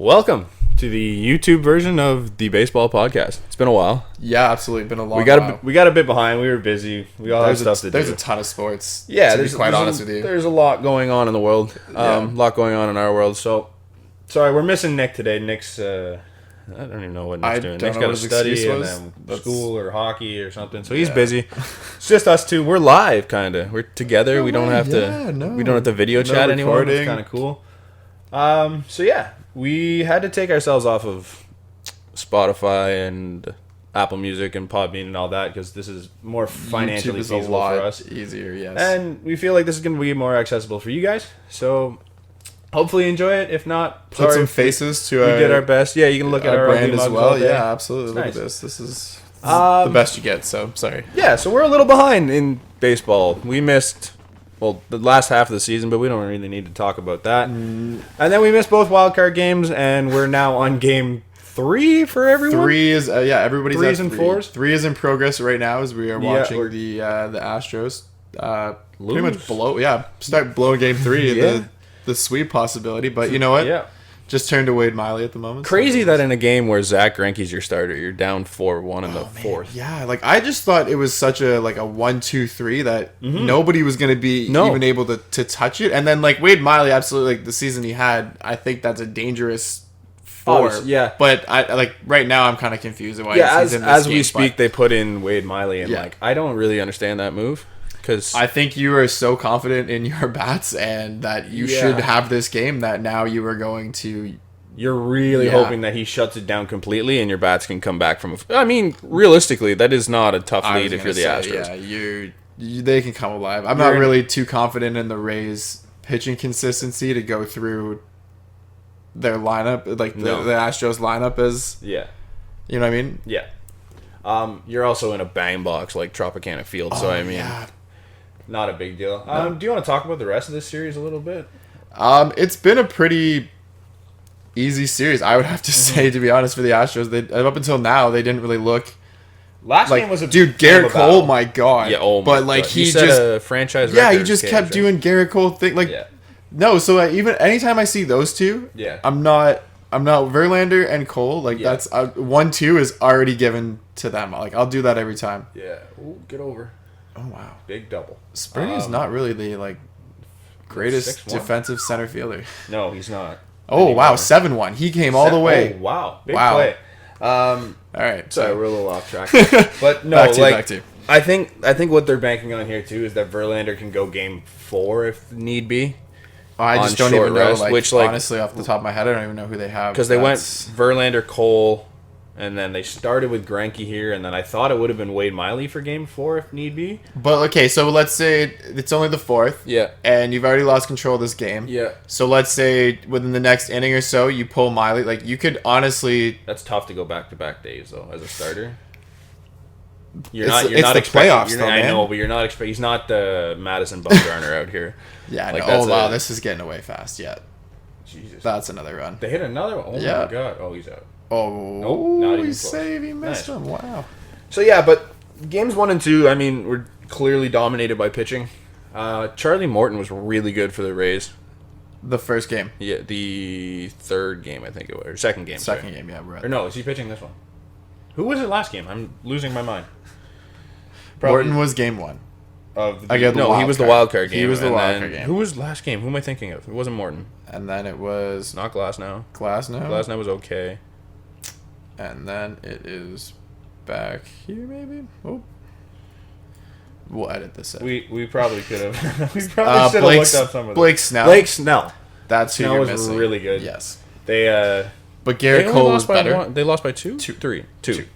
Welcome to the YouTube version of the baseball podcast. It's been a while. Yeah, absolutely. Been a long while. We got a bit behind. We were busy. We all had stuff to do. There's a ton of sports. Yeah, to be quite honest with you. There's a lot going on in the world. A lot going on in our world. So, sorry, we're missing Nick today. Nick's, I don't even know what Nick's doing. Nick's got to study and then school or hockey or something. So he's busy. It's just us two. We're live, kind of. We're together. We don't have to video chat anymore. It's kind of cool. So yeah, we had to take ourselves off of Spotify and Apple Music and Podbean and all that because this is more financially feasible for us. Easier, yes. And we feel like this is going to be more accessible for you guys. So hopefully enjoy it. If not, put some faces to we did our best. Yeah, you can look at our brand as well. Yeah, absolutely. Look at this. This is the best you get. So sorry. Yeah, so we're a little behind in baseball. We missed. Well, the last half of the season, but we don't really need to talk about that. And then we missed both wildcard games, and we're now on game 3 for everyone. 3 is, everybody's Threes at and 3. fours. 3 is in progress right now as we are watching the Astros pretty much start blowing game 3, the sweep possibility. But you know what? Yeah. Just turned to Wade Miley at the moment. Crazy that in a game where Zach Greinke's your starter, you're down 4-1 in the fourth. Yeah, like I just thought it was such a 1-2-3 that nobody was going to be even able to touch it. And then Wade Miley, absolutely, the season he had, I think that's a dangerous 4. Yeah, but I right now I'm kind of confused why he's in this as game, we speak, they put in Wade Miley, and I don't really understand that move. Because I think you are so confident in your bats and that you should have this game that now you are going to... You're really hoping that he shuts it down completely and your bats can come back from... I mean, realistically, that is not a tough lead if you're the Astros. Yeah, they can come alive. I'm not really too confident in the Rays' pitching consistency to go through their lineup, the Astros lineup is... Yeah. You know what I mean? Yeah. You're also in a bang box like Tropicana Field, so I mean... Yeah. Not a big deal. Do you want to talk about the rest of this series a little bit? It's been a pretty easy series, I would have to say, to be honest, for the Astros. Up until now, they didn't really look... Last game was a Garrett Cole, my God. Yeah, oh my but God. he set just a franchise record. Yeah, he just kept doing Garrett Cole thing. No, so even anytime I see those two, I'm not Verlander and Cole. That's 1-2 is already given to them. I'll do that every time. Yeah. Ooh, get over. Oh wow, big double. Springer's not really the greatest 6'1" defensive center fielder. No, he's not. Oh anymore. Wow, 7-1. He came all the way. Oh, wow, big play. All right, sorry, we're a little off track. But no, back to. I think what they're banking on here too is that Verlander can go game 4 if need be. I just don't even know. Honestly, off the top of my head, I don't even know who they have. Because they went Verlander, Cole. And then they started with Greinke here, and then I thought it would have been Wade Miley for Game 4 if need be. But, okay, so let's say it's only the 4th. Yeah. And you've already lost control of this game. Yeah. So let's say within the next inning or so, you pull Miley. You could honestly... That's tough to go back-to-back days, though, as a starter. You're not the playoffs, though, man. I know, but you're not expecting... He's not the Madison Bumgarner out here. Yeah, no. Wow, this is getting away fast yet. Jesus. That's another run. They hit another one? Oh, my God. Oh, he's out. Oh, nope, not even he missed him. Wow. So, yeah, but games 1 and 2, I mean, were clearly dominated by pitching. Charlie Morton was really good for the Rays. The first game? Yeah, the third game, I think it was. Or second game. Second game, yeah. Right. Or no, is he pitching this one? Who was it last game? I'm losing my mind. Morton was game 1. He was the wild card game. He was the wild card game. Who was last game? Who am I thinking of? It wasn't Morton. And then it was... Not Glasnow. Glasnow was okay. And then it is back here, maybe? Oh. We'll edit this out. We probably could have. We probably should have looked up some of them. Blake Snell. That's who you're missing. Snell was really good. Yes. But Garrett Cole was better. They lost by 2? 3. 2.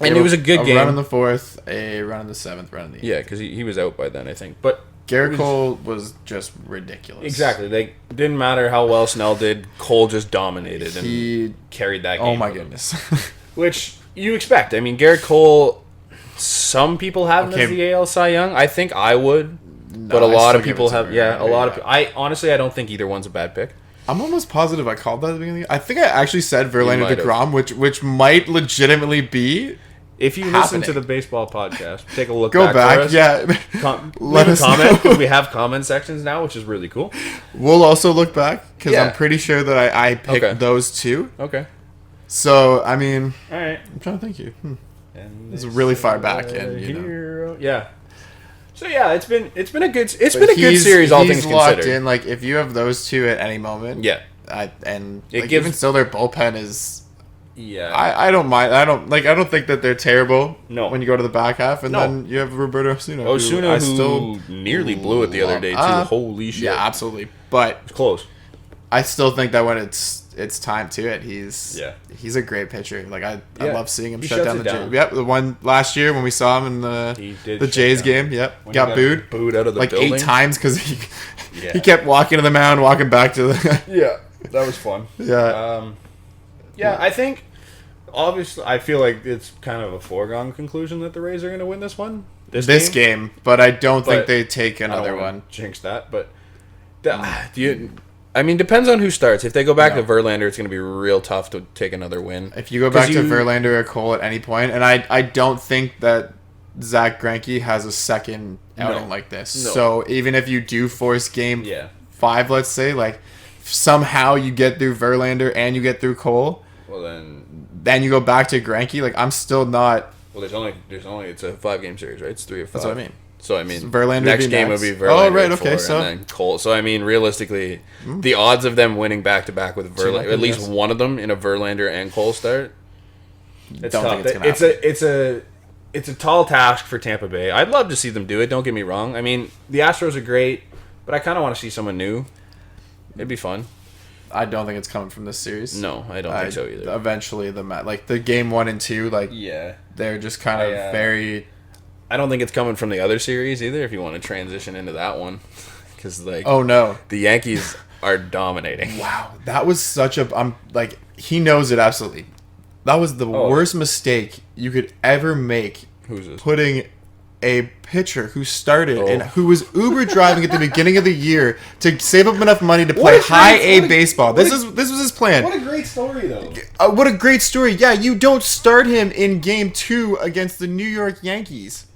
And it was a good game. A run in the 4th, a run in the 7th, run in the 8th. Yeah, because he was out by then, I think. But Garrett Cole was just ridiculous. Exactly. They didn't matter how well Snell did. Cole just dominated and carried that game. Oh, my goodness. Which you expect. I mean, Garrett Cole, some people have him as the AL Cy Young. I think I would. No, but a lot of people have. Yeah, a lot of people. I don't think either one's a bad pick. I'm almost positive I called that at the beginning. I think I actually said Verlander DeGrom, which might legitimately be If you listen to the bEHsball podcast, take a look. Go back, yeah. Let us comment because we have comment sections now, which is really cool. We'll also look back because I'm pretty sure that I picked those two. Okay. So I mean, all right. I'm trying to think here. It's really far back, and yeah. So yeah, it's been a good series. All things considered, locked in. Like if you have those two at any moment, even still their bullpen is. Yeah, I don't mind. I don't think that they're terrible. No. When you go to the back half, and then you have Roberto Osuna. Who nearly blew it the other day too. Holy shit! Yeah, absolutely. But it's close. I still think that when it's time to it, he's a great pitcher. Like I love seeing him shut down the Jays. Yep, the one last year when we saw him in the Jays game. Yep, got booed out of the like building. 8 times because he kept walking to the mound, walking back to the. Yeah, that was fun. Yeah. I think, obviously, I feel like it's kind of a foregone conclusion that the Rays are going to win this one. This game, but I don't think they take another one. Jinx that, but depends on who starts. If they go back to Verlander, it's going to be real tough to take another win. If you go back to Verlander or Cole at any point, and I don't think that Zach Greinke has a second outing like this. No. So even if you do force game 5, let's say, like somehow you get through Verlander and you get through Cole. Well then you go back to Greinke. Like I'm still not. Well, there's only it's a 5-game series, right? It's 3 or 5. That's what I mean. So I mean, Verlander next game would be Verlander. Oh right, okay. So and then Cole. So I mean, realistically, the odds of them winning back to back with Verlander, at least one of them in a Verlander and Cole start. It's tough. It's a tall task for Tampa Bay. I'd love to see them do it. Don't get me wrong. I mean, the Astros are great, but I kind of want to see someone new. It'd be fun. I don't think it's coming from this series. No, I don't think so either. Eventually, the game 1 and 2, they're just kind of very. I don't think it's coming from the other series either. If you want to transition into that one, because oh no, the Yankees are dominating. Wow, that was such a. He knows it absolutely. That was the worst mistake you could ever make. Who's this? Putting a pitcher who started and who was Uber driving at the beginning of the year to save up enough money to play high A baseball. This was his plan. What a great story, though. What a great story. Yeah, you don't start him in game 2 against the New York Yankees.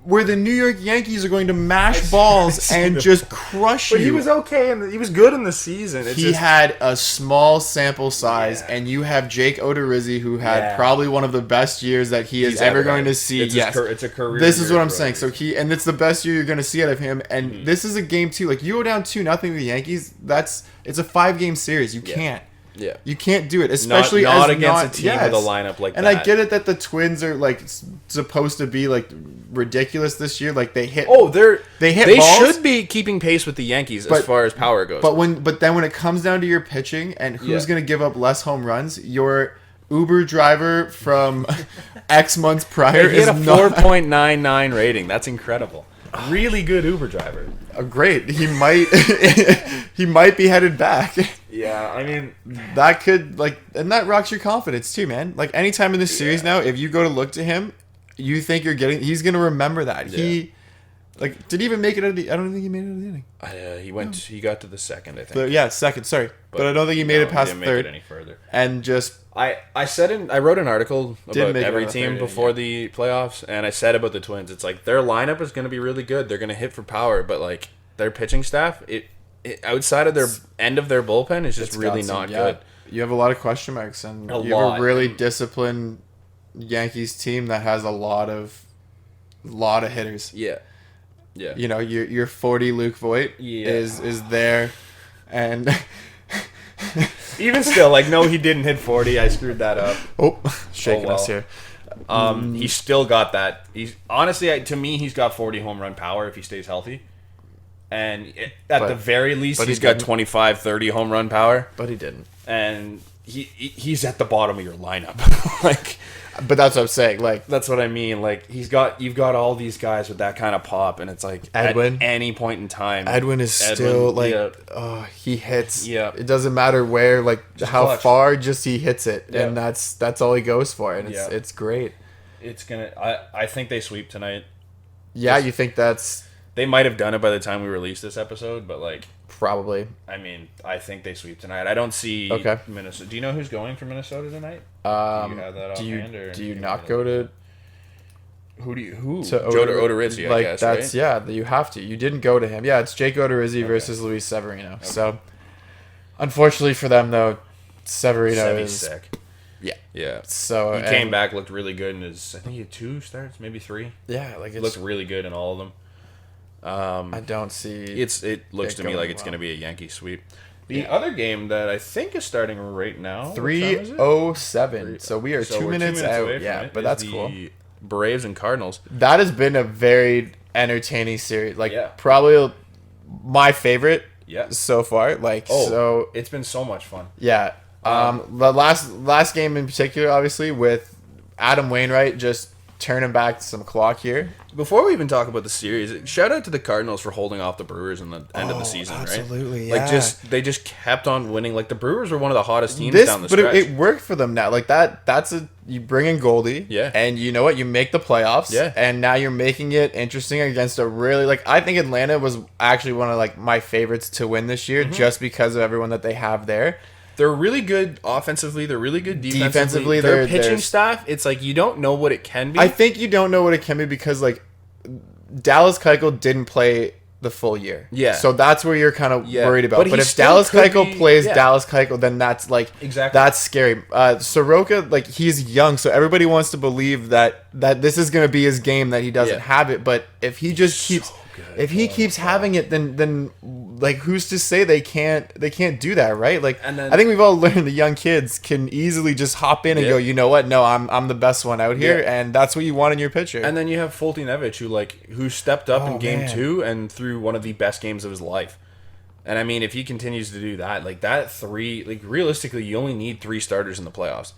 Where the New York Yankees are going to mash balls and just crush you. But he was okay, and he was good in the season. He had a small sample size, and you have Jake Odorizzi, who had probably one of the best years that he's ever going to see. It's a career. This is what I'm saying. So and it's the best year you're going to see out of him. And this is a game 2. Like you go down 2-0 to the Yankees. It's a 5-game series. You can't. Yeah, you can't do it, especially not against a team with a lineup like that. And I get it that the Twins are supposed to be ridiculous this year. Like they hit. They balls, should be keeping pace with the Yankees as far as power goes. But then when it comes down to your pitching and who's going to give up less home runs, your Uber driver from X months prior he had a 4.99 rating. That's incredible. Really good Uber driver. Great. He might he might be headed back. Yeah, I mean that could and that rocks your confidence too, man. Like anytime in this series now, if you go to look to him, you think he's gonna remember that. Yeah. Did he even make it out of the I don't think he made it out of the inning. He got to the second, I think. Second, sorry. But I don't think he made it past third. Make it any further. And just I wrote an article about every team before the playoffs, and I said about the Twins, it's like their lineup is going to be really good. They're going to hit for power, but their pitching staff, it outside of their end of their bullpen is just really not good. You have a lot of question marks, and you have a really disciplined Yankees team that has a lot of hitters. Yeah. Yeah. You know, your 40 Luke Voigt is there, and even still, no, he didn't hit 40. I screwed that up. Shaking us here. He's still got that. He's honestly, to me, he's got 40 home run power if he stays healthy. And at the very least, he's got 25, 30 home run power. But he didn't. And he's at the bottom of your lineup. But that's what I'm saying. That's what I mean. You've got all these guys with that kind of pop, and it's Edwin. At any point in time, Edwin is still he hits. Yeah, it doesn't matter where, how clutch. Far, just he hits it, yeah. And that's all he goes for, and it's great. It's gonna. I think they sweep tonight. Yeah, you think that's? They might have done it by the time we release this episode, but Probably. I mean, I think they sweep tonight. I don't see Minnesota. Do you know who's going for Minnesota tonight? Do you have that offhand? Do you not go to... Who? To Odorizzi, I guess, that's, right? Yeah, you have to. You didn't go to him. Yeah, it's Jake Odorizzi versus Luis Severino. Okay. So, unfortunately for them, though, Severino is... sick. Yeah. So he came back, looked really good in his... I think he had 2 starts, maybe 3. Yeah, like looked really good in all of them. I don't see... It looks to me like it's going to be a Yankee sweep. The other game that I think is starting right now... 3:07. So we are 2 minutes out. Yeah, but that's cool. Braves and Cardinals. That has been a very entertaining series. Like, probably my favorite so far. Like, so... It's been so much fun. Yeah. The last game in particular, obviously, with Adam Wainwright just turning back some clock here. Before we even talk about the series, shout out to the Cardinals for holding off the Brewers in the end of the season, absolutely, right? yeah. Like, they just kept on winning. Like, the Brewers were one of the hottest teams down the stretch. But it worked for them now. Like, you bring in Goldie, and you know what? You make the playoffs, and now you're making it interesting against a really, like, I think Atlanta was actually one of, like, my favorites to win this year, just because of everyone that they have there. They're really good offensively. They're really good defensively. Their pitching staff, it's like you don't know what it can be. I think you don't know what it can be because, like, Dallas Keuchel didn't play the full year. Yeah. So that's where you're kind of worried about. But if Dallas Keuchel plays Dallas Keuchel, then that's, like, that's scary. Soroka, like, he's young, so everybody wants to believe that this is going to be his game, that he doesn't have it. But if he just keeps... If he keeps having it, then like, who's to say they can't do that, right? Like, and then, I think we've all learned the young kids can easily just hop in and go, you know what? No, I'm the best one out here, and that's what you want in your pitcher. And then you have Foltynewicz, who stepped up in game 2 and threw one of the best games of his life. And I mean, if he continues to do that, like that 3, like realistically, you only need 3 starters in the playoffs.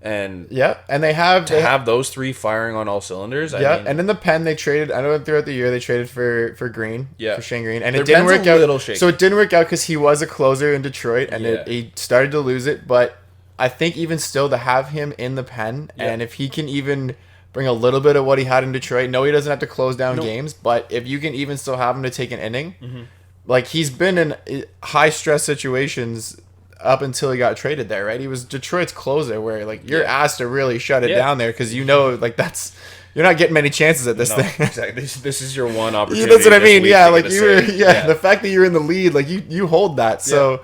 And and they have those 3 firing on all cylinders. I mean, and in the pen they traded. I know throughout the year they traded for Green, for Shane Green, and their it didn't work out. Shaky. So it didn't work out because he was a closer in Detroit, and he started to lose it. But I think even still to have him in the pen, and if he can even bring a little bit of what he had in Detroit, no, he doesn't have to close down games, but if you can even still have him to take an inning, like he's been in high stress situations up until he got traded there, right? He was Detroit's closer, where like you're asked to really shut it down there because you know, like that's you're not getting many chances at this thing. Exactly. This is your one opportunity. That's what I mean. Yeah, like you were. Yeah, the fact that you're in the lead, like you hold that. So,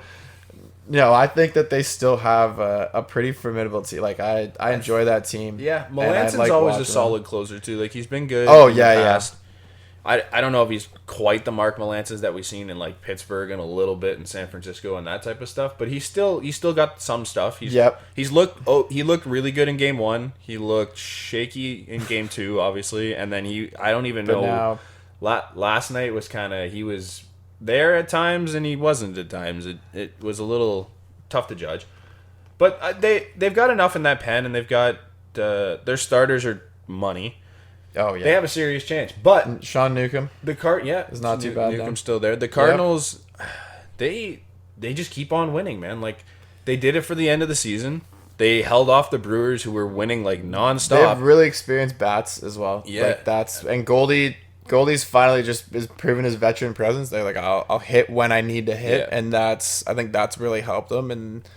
I think that they still have a pretty formidable team. Like I enjoy that team. Yeah, Melanson's always a solid closer too. Like he's been good. Oh yeah. I don't know if he's quite the Mark Melancons that we've seen in like Pittsburgh and a little bit in San Francisco and that type of stuff, but he's still got some stuff. He looked really good in game 1. He looked shaky in game 2, obviously, and then I don't even know. Last night was he was there at times and he wasn't at times. It was a little tough to judge, but they've got enough in that pen, and they've got their starters are money. Oh yeah, they have a serious chance. But Sean Newcomb, is not too bad. Newcomb's still there. The Cardinals, they just keep on winning, man. Like they did it for the end of the season. They held off the Brewers, who were winning like nonstop. They have really experienced bats as well. Yeah, like and Goldie's finally just is proving his veteran presence. They're like, I'll hit when I need to hit, and I think that's really helped them. And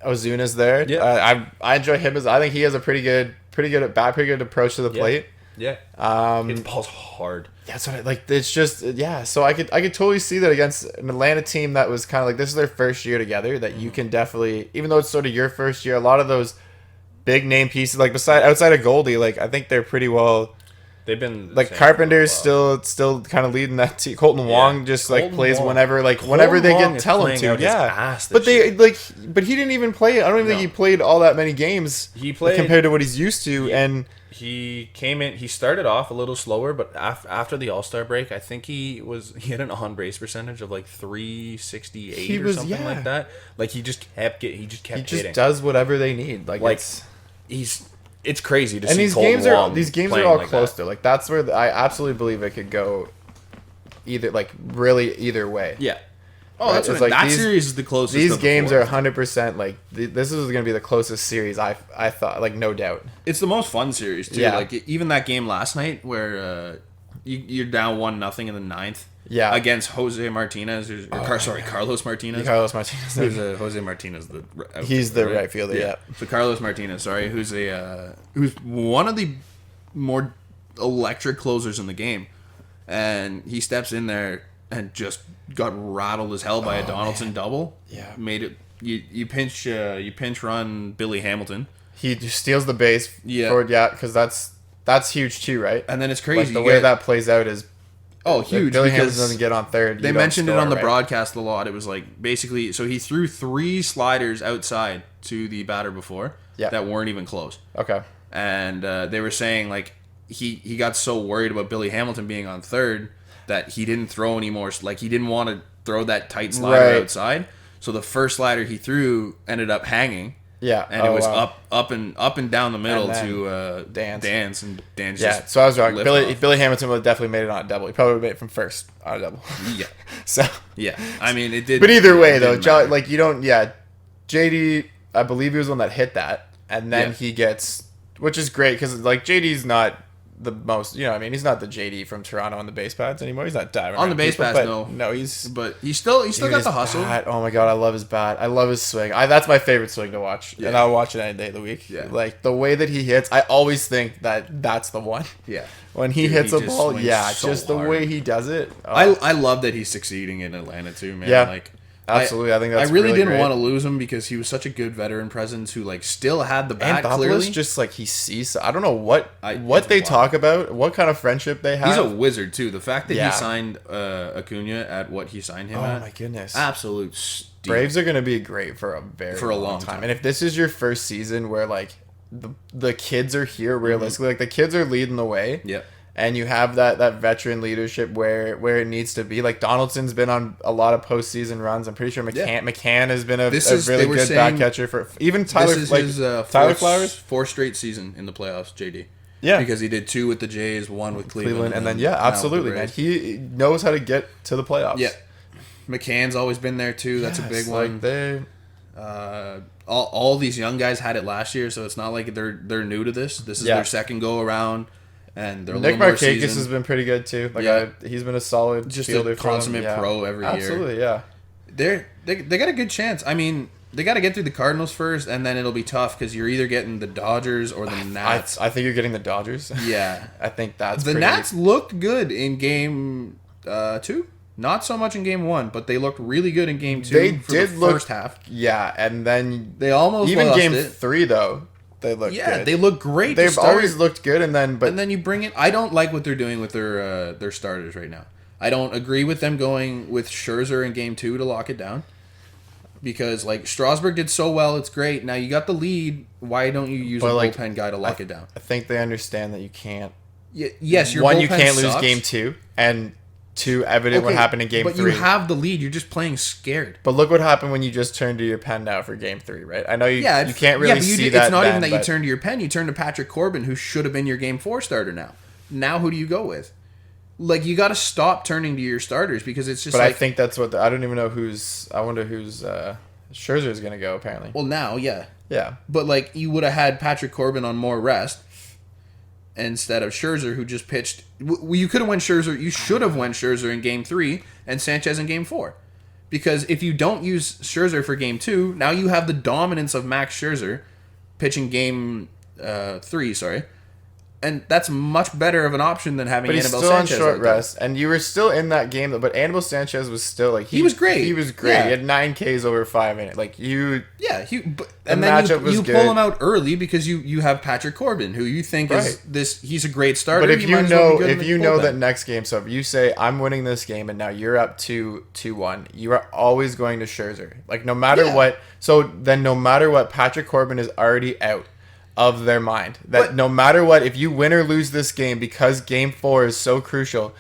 Ozuna's there. Yeah, I enjoy him I think he has a pretty good approach to the plate. Yeah. His ball's hard. That's what it's just so I could totally see that against an Atlanta team that was kind of like, this is their first year together, that you can definitely, even though it's sort of your first year, a lot of those big name pieces, like outside of Goldie, like I think they're pretty well. They've been like Carpenter's still kind of leading that team. Colton Wong just plays whenever they tell him to. Yeah, but but he didn't even play. I don't even think he played all that many games. He played compared to what he's used to, and he came in. He started off a little slower, but after the All-Star break, I think he had an on-base percentage of like 368 or something like that. Like he just kept hitting. He just does whatever they need. It's crazy to see. And these games are all close though. Like that's where I absolutely believe it could go either way. Yeah. Oh, right? That's what that series is the closest. These games are 100% like this is going to be the closest series I thought, like no doubt. It's the most fun series too. Yeah. Like even that game last night where you're down 1-0 in the 9th against Jose Martinez, Carlos Martinez. Carlos Martinez. Who's Jose Martinez? He's the right fielder. Yeah. So Carlos Martinez, who's one of the more electric closers in the game, and he steps in there and just got rattled as hell by a Donaldson double. Yeah, made it. You pinch run Billy Hamilton. He just steals the base. Because that's huge too, right? And then it's crazy. The way that plays out is huge. Billy Hamilton doesn't get on third. They mentioned it on the broadcast a lot. It was like basically, so he threw 3 sliders outside to the batter before that weren't even close. Okay. And they were saying like he got so worried about Billy Hamilton being on third that he didn't throw anymore. Like he didn't want to throw that tight slider outside. So the first slider he threw ended up hanging. Yeah, and it was up and down the middle to Dan's, and Dan's just so I was wrong. Billy Hamilton would have definitely made it on a double. He probably would have made it from first on a double. Yeah. So I mean it did. But either way though, like you don't. Yeah, JD, I believe he was the one that hit that, and then he gets, which is great because like JD's not the most, he's not the JD from Toronto on the base pads anymore. He's not diving on the base pads. No, he still got the hustle. Bat, oh my god, I love his bat. I love his swing. That's my favorite swing to watch, and I'll watch it any day of the week. Yeah, like the way that he hits, I always think that's the one. Yeah, when he hits a ball, just the way he does it. I love that he's succeeding in Atlanta too, man. Yeah. Absolutely, I think that's. I really didn't want to lose him because he was such a good veteran presence who like still had the bat. And clearly, just like he sees. I don't know what they talk about, what kind of friendship they have. He's a wizard too. The fact that he signed Acuna at what he signed him at. Oh my goodness! Absolute steal. Braves are going to be great for a long time. And if this is your first season where like the kids are here, realistically, like the kids are leading the way. Yeah. And you have that veteran leadership where it needs to be. Like Donaldson's been on a lot of postseason runs. I'm pretty sure McCann has been a really good back catcher for even Tyler. This is his Tyler Flowers, 4th straight season in the playoffs. JD, because he did 2 with the Jays, 1 with Cleveland, and then absolutely, man. He knows how to get to the playoffs. Yeah, McCann's always been there too. That's a big one. All these young guys had it last year, so it's not like they're new to this. This is their second go around. And they're Nick Markakis has been pretty good too. Like he's been a solid, just a consummate pro every year. Absolutely, yeah. They got a good chance. I mean, they got to get through the Cardinals first, and then it'll be tough because you're either getting the Dodgers or the Nats. I think you're getting the Dodgers. Yeah, I think that's the Nats looked good in game 2. Not so much in game 1, but they looked really good in game 2. They did the look first half. Yeah, and then they almost even lost game it. 3 though. They look good. Yeah, they look great. They've always looked good, and then you bring it. I don't like what they're doing with their starters right now. I don't agree with them going with Scherzer in game 2 to lock it down. Because like Strasburg did so well, it's great. Now you got the lead. Why don't you use a bullpen guy to lock it down? I think they understand that you can't. Yes, your one, bullpen you can't sucks. lose game 2, and 2, evident what happened in game 3. But you have the lead. You're just playing scared. But look what happened when you just turned to your pen now for game 3, right? I know you can't really see that. It's not even that you turned to your pen. You turned to Patrick Corbin, who should have been your game 4 starter now. Now who do you go with? Like, you got to stop turning to your starters because it's just I think that's what... I don't even know who's... I wonder who's... Scherzer is going to go, apparently. Well, now, yeah. Yeah. But, like, you would have had Patrick Corbin on more rest instead of Scherzer, who just pitched. You could have went Scherzer. You should have went Scherzer in game 3 and Sanchez in game 4. Because if you don't use Scherzer for game 2, now you have the dominance of Max Scherzer pitching game 3, and that's much better of an option than having Anibal Sanchez. But he's still on short rest, and you were still in that game. But Anibal Sanchez was still like he was great. He was great. Yeah. He had 9 Ks over 5 minutes. Like you, and then you pull him out early because you have Patrick Corbin, who you think is this. He's a great starter. But if you know that next game, so if you say I'm winning this game, and now you're up 2-1, you are always going to Scherzer. Like no matter what. So then no matter what, Patrick Corbin is already out of their mind. That no matter what, if you win or lose this game, because game 4 is so crucial,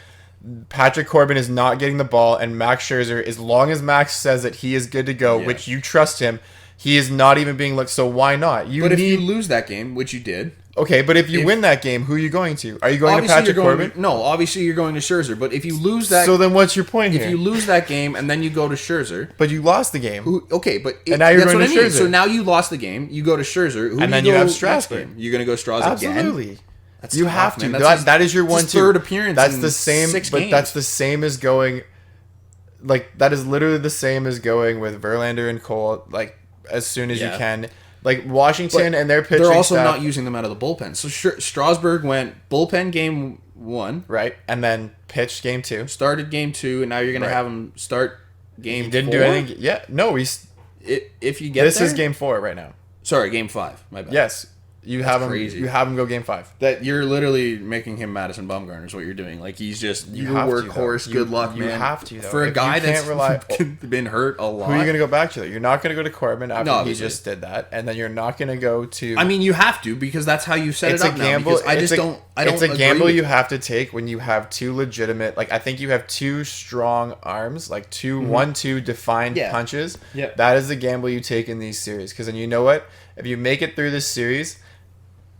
Patrick Corbin is not getting the ball, and Max Scherzer, as long as Max says that he is good to go, which you trust him, he is not even being looked. So why not? If you lose that game, which you did. Okay, but if you win that game, who are you going to? Are you going to Patrick Corbin? No, obviously you're going to Scherzer. But if you lose that... So then what's your point here? If you lose that game and then you go to Scherzer... But you lost the game. And now you're going to Scherzer. So now you lost the game. You go to Scherzer. And then you have Strasburg. You're going to go Strasburg again? You have to. That is your 1-2. Third appearance. That's the same. But that's the same as going. Like that is literally the same as going with Verlander and Cole. Like as soon as you can. Like Washington and their pitching. They're also not using them out of the bullpen. So Strasburg went bullpen game 1, right, and then pitched game 2. Started game 2, and now you're gonna have him start game. He didn't 4? do anything. Yeah, no. If you get this is game 4 right now. Sorry, game 5. My bad. Yes. You have him. Crazy. You have him go game 5. That you're literally making him Madison Bumgarner is what you're doing. Like he's just workhorse. Good luck, man. You have to though. For a guy that's been hurt a lot. Who are you gonna go back to? Though? You're not gonna go to Corbin after he just did that, and then you're not gonna go to. I mean, you have to because that's how you set it up. It's a gamble. It's a gamble you have to take when you have 2 legitimate. Like I think you have 2 strong arms, like 1-2 defined punches. Yeah. That is the gamble you take in these series, because then you know what? If you make it through this series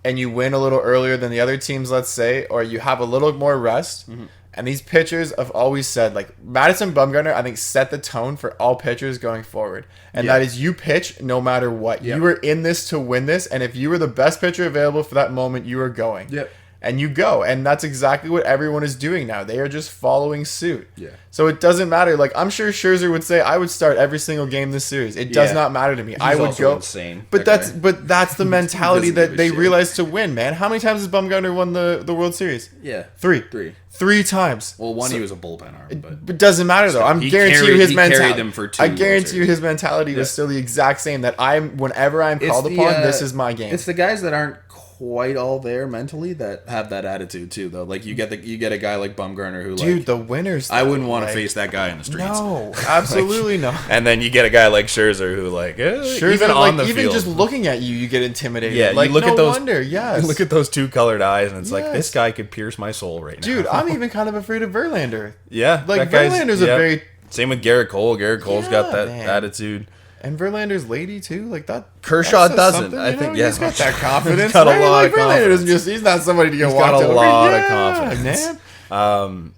and you win a little earlier than the other teams, let's say, or you have a little more rest, and these pitchers have always said, like, Madison Bumgarner, I think, set the tone for all pitchers going forward. And that is you pitch no matter what. You were in this to win this, and if you were the best pitcher available for that moment, you were going. Yep. And you go. And that's exactly what everyone is doing now. They are just following suit. Yeah. So it doesn't matter. Like, I'm sure Scherzer would say, I would start every single game this series. It does not matter to me. I would go. Insane. But that's the mentality that they realize to win, man. How many times has Bumgarner won the World Series? Yeah. 3 times. Well, he was a bullpen arm. But it doesn't matter, though. I'm guarantee you his mentality. I guarantee you his mentality was still the exact same, that whenever I'm called upon, this is my game. It's the guys that aren't quite all there mentally that have that attitude too, though. Like you get a guy like Bumgarner who, dude, the winners. I wouldn't want to face that guy in the streets. No, absolutely not. And then you get a guy like Scherzer who, like, even on the field, even just looking at you get intimidated. Yeah, like, you look no at those. Wonder, yes. You look at those 2 colored eyes, and it's like, this guy could pierce my soul right now. Dude, I'm even kind of afraid of Verlander. Yeah, like Verlander's a very. Same with Garrett Cole. Garrett Cole's got that attitude. And Verlander's lady too, like that. Kershaw doesn't. I think he's got that confidence. He's got a lot of confidence. He's not somebody to get walked over. He's got a lot of confidence, man.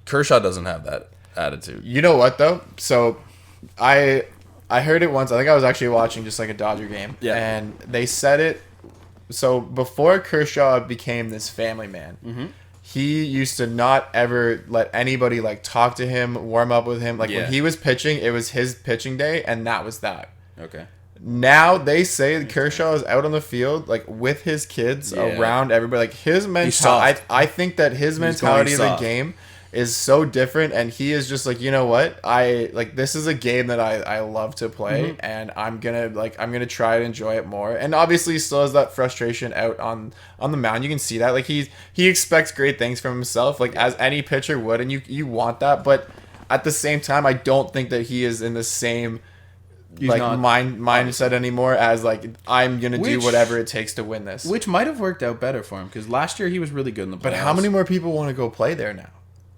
Kershaw doesn't have that attitude. You know what though? So, I heard it once. I think I was actually watching just like a Dodger game, and they said it. So before Kershaw became this family man. He used to not ever let anybody like talk to him, warm up with him. Like when he was pitching, it was his pitching day, and that was that. Okay. Now they say Kershaw is out on the field, like with his kids around everybody. Like his mentality, I think that his mentality of the game is so different, and he is just like, you know what, this is a game that I love to play, and I'm gonna try to enjoy it more. And obviously he still has that frustration out on the mound. You can see that, like he expects great things from himself, like as any pitcher would, and you want that, but at the same time I don't think that he is in the same mindset anymore as like, I'm gonna do whatever it takes to win this, which might have worked out better for him, because last year he was really good in the playoffs. But how many more people want to go play there now?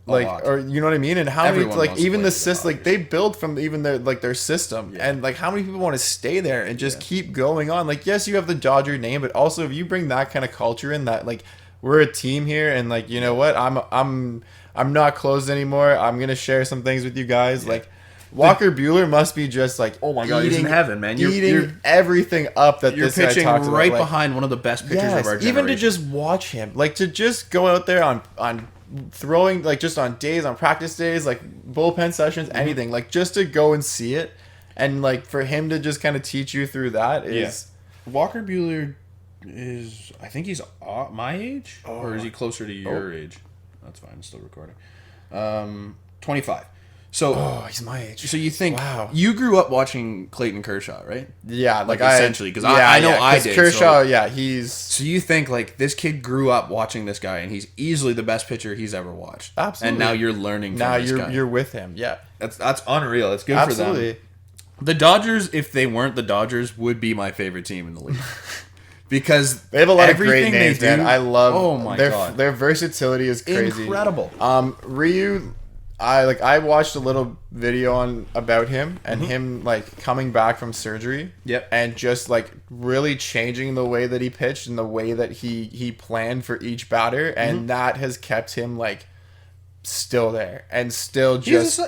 Like, or you know what I mean? And how many, like, even the system, like, they build from even their system, and like, how many people want to stay there and just keep going on? Like, yes, you have the Dodger name, but also if you bring that kind of culture in, that like, we're a team here, and like, you know what, I'm not closed anymore. I'm gonna share some things with you guys. Like, Walker Buehler must be just like, oh my god, he's in heaven, man. You're everything up that this guy talks about. You're pitching right behind one of the best pitchers of our generation. Even to just watch him, like to just go out there on throwing, like just on practice days, like bullpen sessions, anything, like just to go and see it, and like for him to just kind of teach you through that is. Walker Buehler is, I think he's my age, or is he closer to your age? That's fine, I'm still recording. 25. So he's my age. So you think you grew up watching Clayton Kershaw, right? Yeah, like essentially, because I know I did. Kershaw, he's. So you think like this kid grew up watching this guy, and he's easily the best pitcher he's ever watched. Absolutely. And now you're learning. Now from this guy. You're with him. Yeah, that's unreal. It's good for them. The Dodgers, if they weren't the Dodgers, would be my favorite team in the league. Because they have a lot of great names, man. I love. Oh my god, their versatility is crazy, incredible. Ryu. I watched a little video about him and him like coming back from surgery. Yep. And just like really changing the way that he pitched and the way that he planned for each batter, and that has kept him like still there and still just.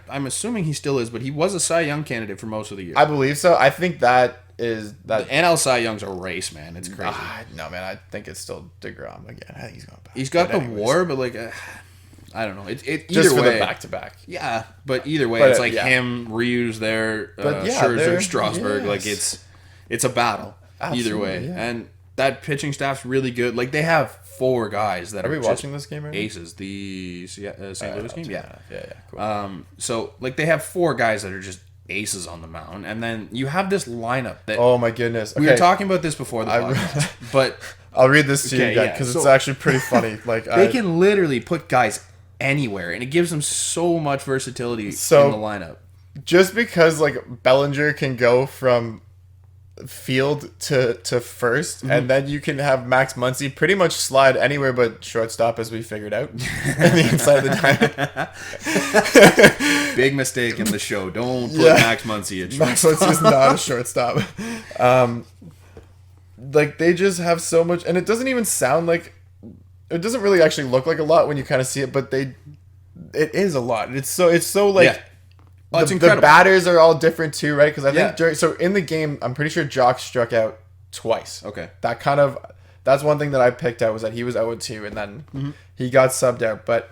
I'm assuming he still is, but he was a Cy Young candidate for most of the year. I believe so. I think that is that. The NL Cy Young's a race, man. It's crazy. No, man. I think it's still DeGrom again. I think he's going back. He's got the WAR, but like. I don't know. It just either for way, the back-to-back. Yeah, but either way, it's like him, Ryu's there, Scherzer, Strasburg. Like it's a battle. Absolutely, either way, and that pitching staff's really good. Like they have 4 guys that are we watching this game right now? Aces, the St. Louis game. Yeah, cool. So like they have 4 guys that are just aces on the mound, and then you have this lineup that. Oh my goodness! Okay. We were talking about this before the podcast, but I'll read this to you again because it's actually pretty funny. Like they can literally put guys anywhere, and it gives them so much versatility in the lineup. Just because like Bellinger can go from field to first, and then you can have Max Muncy pretty much slide anywhere but shortstop, as we figured out, on the inside of the diamond. Big mistake in the show. Don't put Max Muncy at shortstop. Max Muncy is not a shortstop. Like they just have so much, and it doesn't even sound like. It doesn't really actually look like a lot when you kind of see it, but it is a lot. It's so like it's incredible. The batters are all different too, right? Because I think so in the game, I'm pretty sure Jock struck out twice. Okay, that's one thing that I picked out was that he was 0-2 and then he got subbed out. But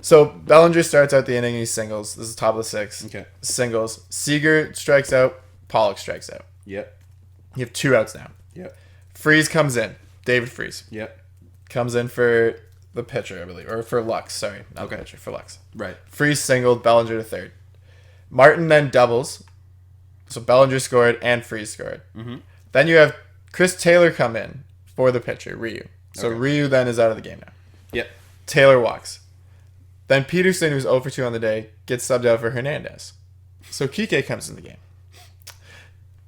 so Bellinger starts out the inning, he singles. This is top of the 6th. Okay, singles. Seager strikes out. Pollock strikes out. Yep. You have 2 outs now. Yep. Freeze comes in. David Freeze. Yep. Comes in for the pitcher, I believe. Or for Lux, sorry. Not the pitcher, for Lux. Right. Freeze singled, Bellinger to third. Martin then doubles. So Bellinger scored and Freeze scored. Mm-hmm. Then you have Chris Taylor come in for the pitcher, Ryu. So Ryu then is out of the game now. Yep. Taylor walks. Then Peterson, who's 0-2 on the day, gets subbed out for Hernandez. So Kike comes in the game.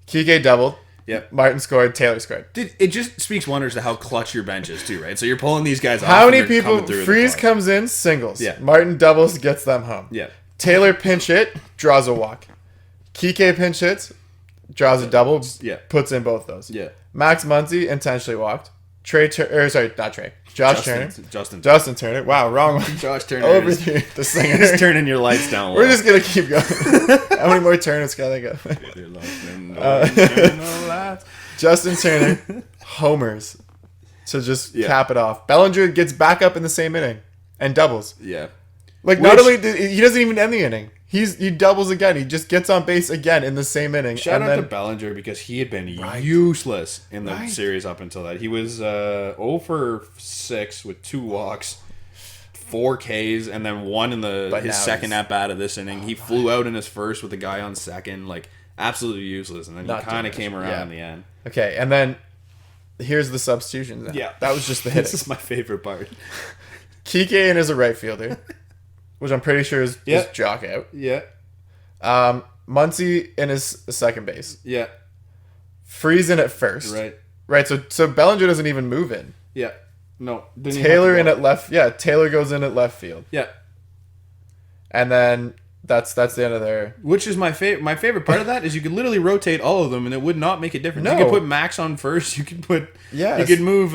Kike doubled. Yep. Martin scored. Taylor scored. Dude, it just speaks wonders to how clutch your bench is too, right? So you're pulling these guys off. How many people? Freeze comes in, singles. Yeah. Martin doubles, gets them home. Yeah. Taylor pinch hit, draws a walk. Kike pinch hits, draws a double. Yeah. Puts in both those. Yeah. Max Muncy intentionally walked. Josh Turner. Justin Turner. Wow, wrong one. Josh Turner. Over here, the singer. He's turning your lights down low. We're just gonna keep going. How many more Turners can I go? Justin Turner homers to just cap it off. Bellinger gets back up in the same inning and doubles. Yeah. Like not only he doesn't even end the inning. He doubles again. He just gets on base again in the same inning. Shout out to Bellinger because he had been useless in the series up until that. He was 0 for 6 with 2 walks, 4 Ks, and then 1 in his second at bat of this inning. He flew out in his first with a guy on second, like absolutely useless, and then he kind of came around in the end. Okay, and then here's the substitutions. Now. Yeah, that was just the hitting. This is my favorite part. Kike in as a right fielder. Which I'm pretty sure is Jock out. Yeah. Muncy in his second base. Yeah. Freeze in at first. Right. So Bellinger doesn't even move in. Yeah. No. Taylor in at left. Yeah. Taylor goes in at left field. Yeah. And then that's the end of their. Which is my favorite. My favorite part of that is you could literally rotate all of them and it would not make a difference. No. You could put Max on first. You could put. Yeah. You could move.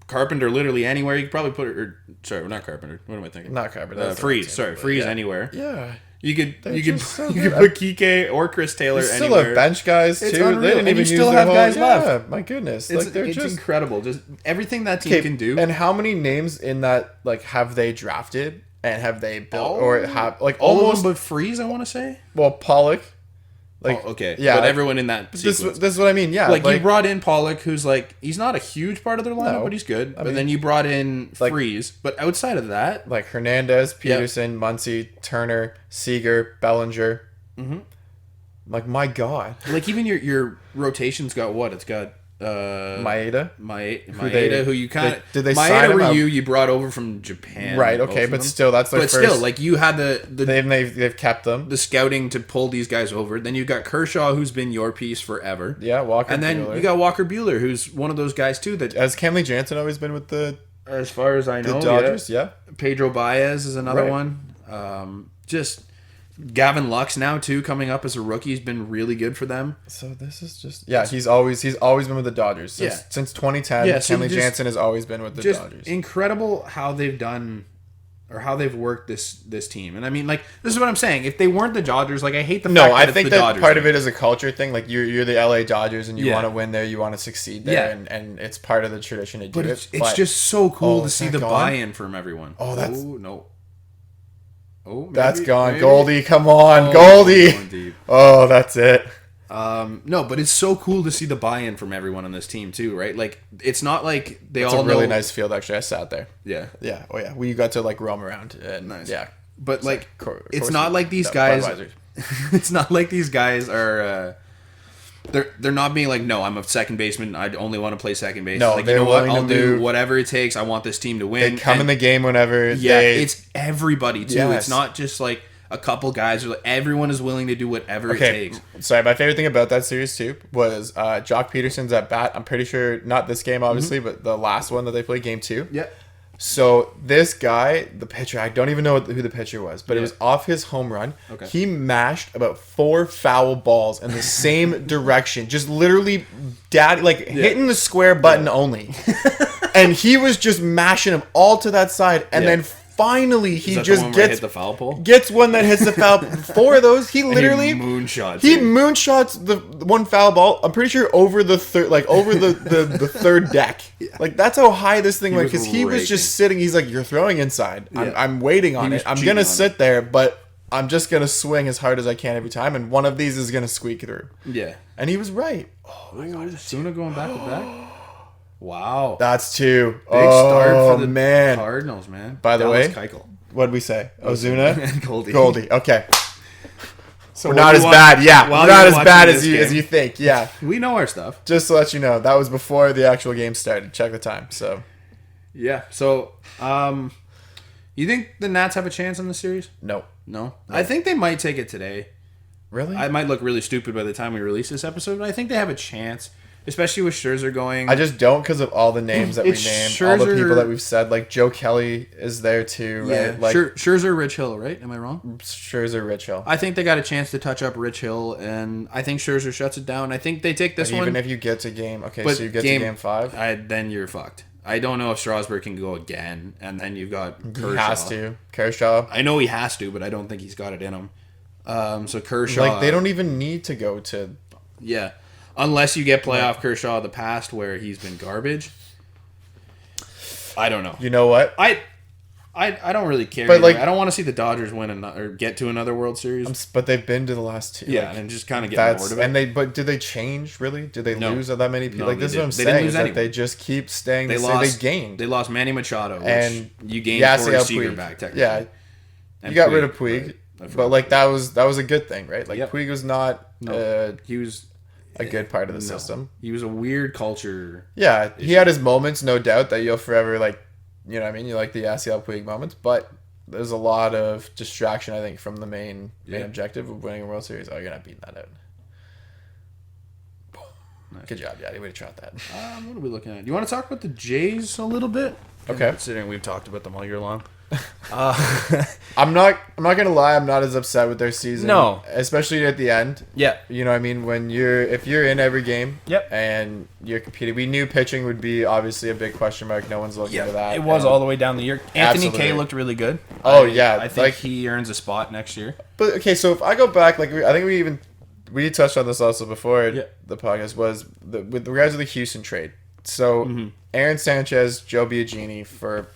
Carpenter literally anywhere. You could probably put sorry, not Carpenter. What am I thinking? Not Carpenter. Freeze. Sorry, Freeze anywhere. Yeah. You could put Kike or Chris Taylor anywhere. Still have bench guys too. It's unreal. And you still have guys left. Yeah, my goodness. It's incredible. Just everything that team can do. And how many names in that have they drafted and have they built or have all almost of them but Freeze? I want to say. Well, Pollock. Okay. Yeah. But everyone in that sequence. This is what I mean. Yeah. You brought in Pollock, who's he's not a huge part of their lineup, but he's good. But then you brought in Freeze. But outside of that, Hernandez, Peterson, Muncy, Turner, Seager, Bellinger. Mm-hmm. My God. Even your rotation's got what? It's got Maeda, who you kind of did they sign him? Ryu you brought over from Japan, right? Okay, but still, that's their first. Still, you had they've kept them the scouting to pull these guys over. Then you got Kershaw, who's been your piece forever. Yeah, Walker, and then you got Walker Buehler, who's one of those guys too. That has Kenley Jansen always been with as far as I know, the Dodgers. Yeah. Pedro Baez is another one. Just. Gavin Lux now too, coming up as a rookie, has been really good for them. So this is just he's always been with the Dodgers since 2010. Kenley Jansen has always been with the Dodgers. Incredible how they've done or how they've worked this team. And I mean, like, this is what I'm saying. If they weren't the Dodgers, like, I hate the fact that I think it's the that Dodgers part of it is a culture thing. Like, you're the LA Dodgers and you want to win there, you want to succeed there, Yeah. and it's part of the tradition to do it. It's just so cool to see the gone? buy-in from everyone. Oh, that's... no. Oh, maybe, that's gone. Maybe. Goldie, come on. Goldie. Oh, that's it. No, but it's so cool to see the buy-in from everyone on this team too, right? Like, it's not like they all know... It's a really nice field, actually. I sat there. Yeah. Yeah. Oh, yeah. We got to, like, roam around. And, nice. Yeah. But, like, it's not like these guys... It's not like these guys are... They're not being like, no, I'm a second baseman. I only want to play second base. No, like, you know what? I'll do whatever it takes. I want this team to win. They come in the game whenever. Yeah, it's everybody too. Yes. It's not just like a couple guys. Like, everyone is willing to do whatever it takes. Sorry, my favorite thing about that series too was Jock Peterson's at bat. I'm pretty sure not this game, obviously, but the last one that they played, game 2. Yeah. So this guy, the pitcher, I don't even know who the pitcher was, but it was off his home run. Okay. He mashed about 4 foul balls in the same direction, just literally hitting the square button only. And he was just mashing them all to that side, and then finally he just hit the foul pole? Gets one that hits the foul. 4 of those, he literally moonshots. He moonshots the one foul ball. I'm pretty sure over the third, the third deck. Yeah. Like, that's how high this thing went, because he was just sitting. He's like, "You're throwing inside. Yeah. I'm waiting on it. I'm gonna sit there, but I'm just gonna swing as hard as I can every time, and one of these is gonna squeak through." Yeah, and he was right. Oh my god, Osuna going back to back. Wow, that's 2. Big start for the man. Cardinals, man. By the way, Keuchel. What'd we say? Ozuna and Goldie. Goldie. Okay. So we're not as bad. Yeah, we're not as bad as you think. Yeah, we know our stuff. Just to let you know, that was before the actual game started. Check the time. So, yeah. So, you think the Nats have a chance in this series? No. I think they might take it today. Really? I might look really stupid by the time we release this episode, but I think they have a chance. Especially with Scherzer going. I just don't, because of all the names that we named, Scherzer, all the people that we've said. Like, Joe Kelly is there too, right? Yeah, like, Scherzer, Rich Hill, right? Am I wrong? Scherzer, Rich Hill. I think they got a chance to touch up Rich Hill, and I think Scherzer shuts it down. I think they take this one. Even if you get to game... Okay, so you get to game 5? Then you're fucked. I don't know if Strasburg can go again, and then you've got Kershaw. He has to. Kershaw. I know he has to, but I don't think he's got it in him. So Kershaw... Like, they don't even need to go to... Yeah. Unless you get playoff Kershaw of the past where he's been garbage. I don't know. You know what? I don't really care. But like, I don't want to see the Dodgers win or get to another World Series. But they've been to the last 2. Yeah, and just kind of get bored of it. But did they change, really? Did they lose that many people? No, this is what I'm saying. Is that they just keep staying the same. They gained. They lost Manny Machado, and you gained Corey Seager back, technically. Yeah. You got rid of Puig. But like, that was a good thing, right? Like, Puig was not... he was... a good part of the system. He was a weird culture. Yeah, he had his moments, no doubt, that you'll forever, like, you know what I mean? You like the Yasiel Puig moments, but there's a lot of distraction, I think, from the main objective of winning a World Series. Oh, you're not beating that out. Nice. Good job, Daddy. Way to trot that. What are we looking at? Do you want to talk about the Jays a little bit? Okay. Considering we've talked about them all year long. I'm not gonna lie, I'm not as upset with their season. No. Especially at the end. Yeah. You know what I mean? If you're in every game, yep, and you're competing. We knew pitching would be obviously a big question mark. No one's looking for that. It was all the way down the year. Anthony Kay looked really good. Oh yeah. I think he earns a spot next year. But okay, so if I go back, like, I think we touched on this also before the podcast, was with regards to the Houston trade. So Aaron Sanchez, Joe Biagini for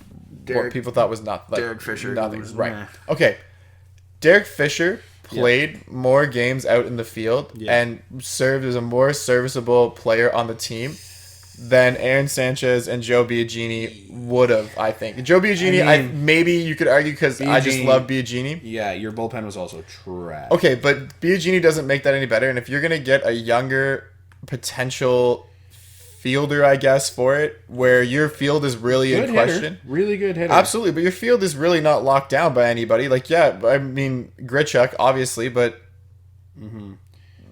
what people thought was not like Derek Fisher, nothing, right? Okay, Derek Fisher played more games out in the field and served as a more serviceable player on the team than Aaron Sanchez and Joe Biagini would have, I think. Joe Biagini, maybe you could argue, because I just love Biagini. Yeah, your bullpen was also trash. Okay, but Biagini doesn't make that any better, and if you're going to get a younger potential fielder, I guess, for it, where your field is really in question. Really good hitter. Absolutely, but your field is really not locked down by anybody. Like, yeah, I mean, Grichuk, obviously, but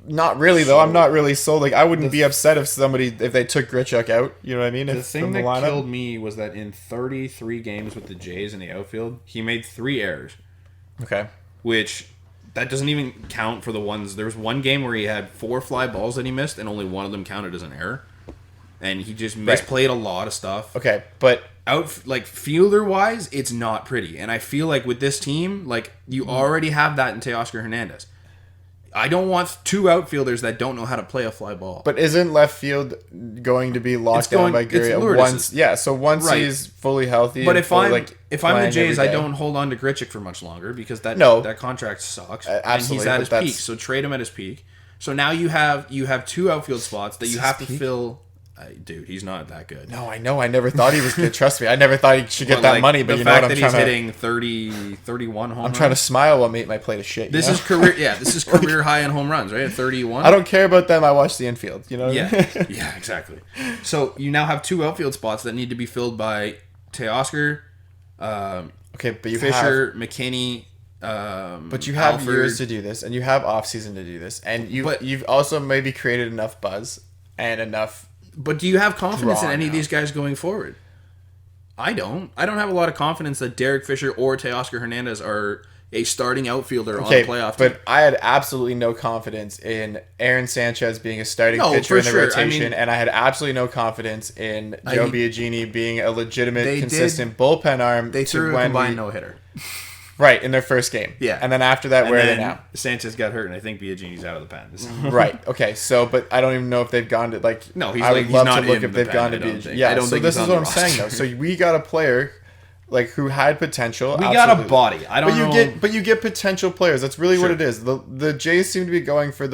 not really, though. I'm not really sold. Like, I wouldn't be upset if they took Grichuk out. You know what I mean? The thing that killed me was that in 33 games with the Jays in the outfield, he made 3 errors. Okay. Which, that doesn't even count for the ones... There was one game where he had 4 fly balls that he missed, and only one of them counted as an error. and he just misplayed a lot of stuff. Okay, but fielder wise, it's not pretty. And I feel like with this team, like you already have that in Teoscar Hernandez. I don't want two outfielders that don't know how to play a fly ball. But isn't left field going to be locked down by Gurriel once? Yeah, so once he's fully healthy. But if I'm the Jays, I don't hold on to Grichuk for much longer because that contract sucks. Absolutely, and he's at his peak. So trade him at his peak. So now you have two outfield spots that you have to fill. Dude, he's not that good. No, I know. I never thought he was good. Trust me. I never thought he should get that money. But you know what? I'm trying to hitting 30, 31 home runs. I'm trying to smile while my plate of shit. This is career. Yeah, this is career high in home runs, right? At 31. I don't care about them. I watch the infield. You know what I mean? Yeah, exactly. So you now have two outfield spots that need to be filled by Teoscar, but you Fisher, McKinney. But you have years to do this, and you have off season to do this, and you've also maybe created enough buzz and enough. But do you have confidence in any of these guys going forward? I don't. I don't have a lot of confidence that Derek Fisher or Teoscar Hernandez are a starting outfielder on a playoff team. But I had absolutely no confidence in Aaron Sanchez being a starting pitcher in the rotation, and I had absolutely no confidence in Joe Biagini being a legitimate, consistent bullpen arm. They threw a combined no-hitter. Right, in their first game. Yeah. And then after that, where are they now? Sanchez got hurt, and I think Biagini's out of the pen. Right. Okay, but I don't even know if they've gone to, No, he's I would love to look if they've gone to Biagini. Yeah, so this is what I'm saying, though. So we got a player, who had potential. We got a body. I don't know. But you get potential players. That's really what it is. The Jays seem to be going for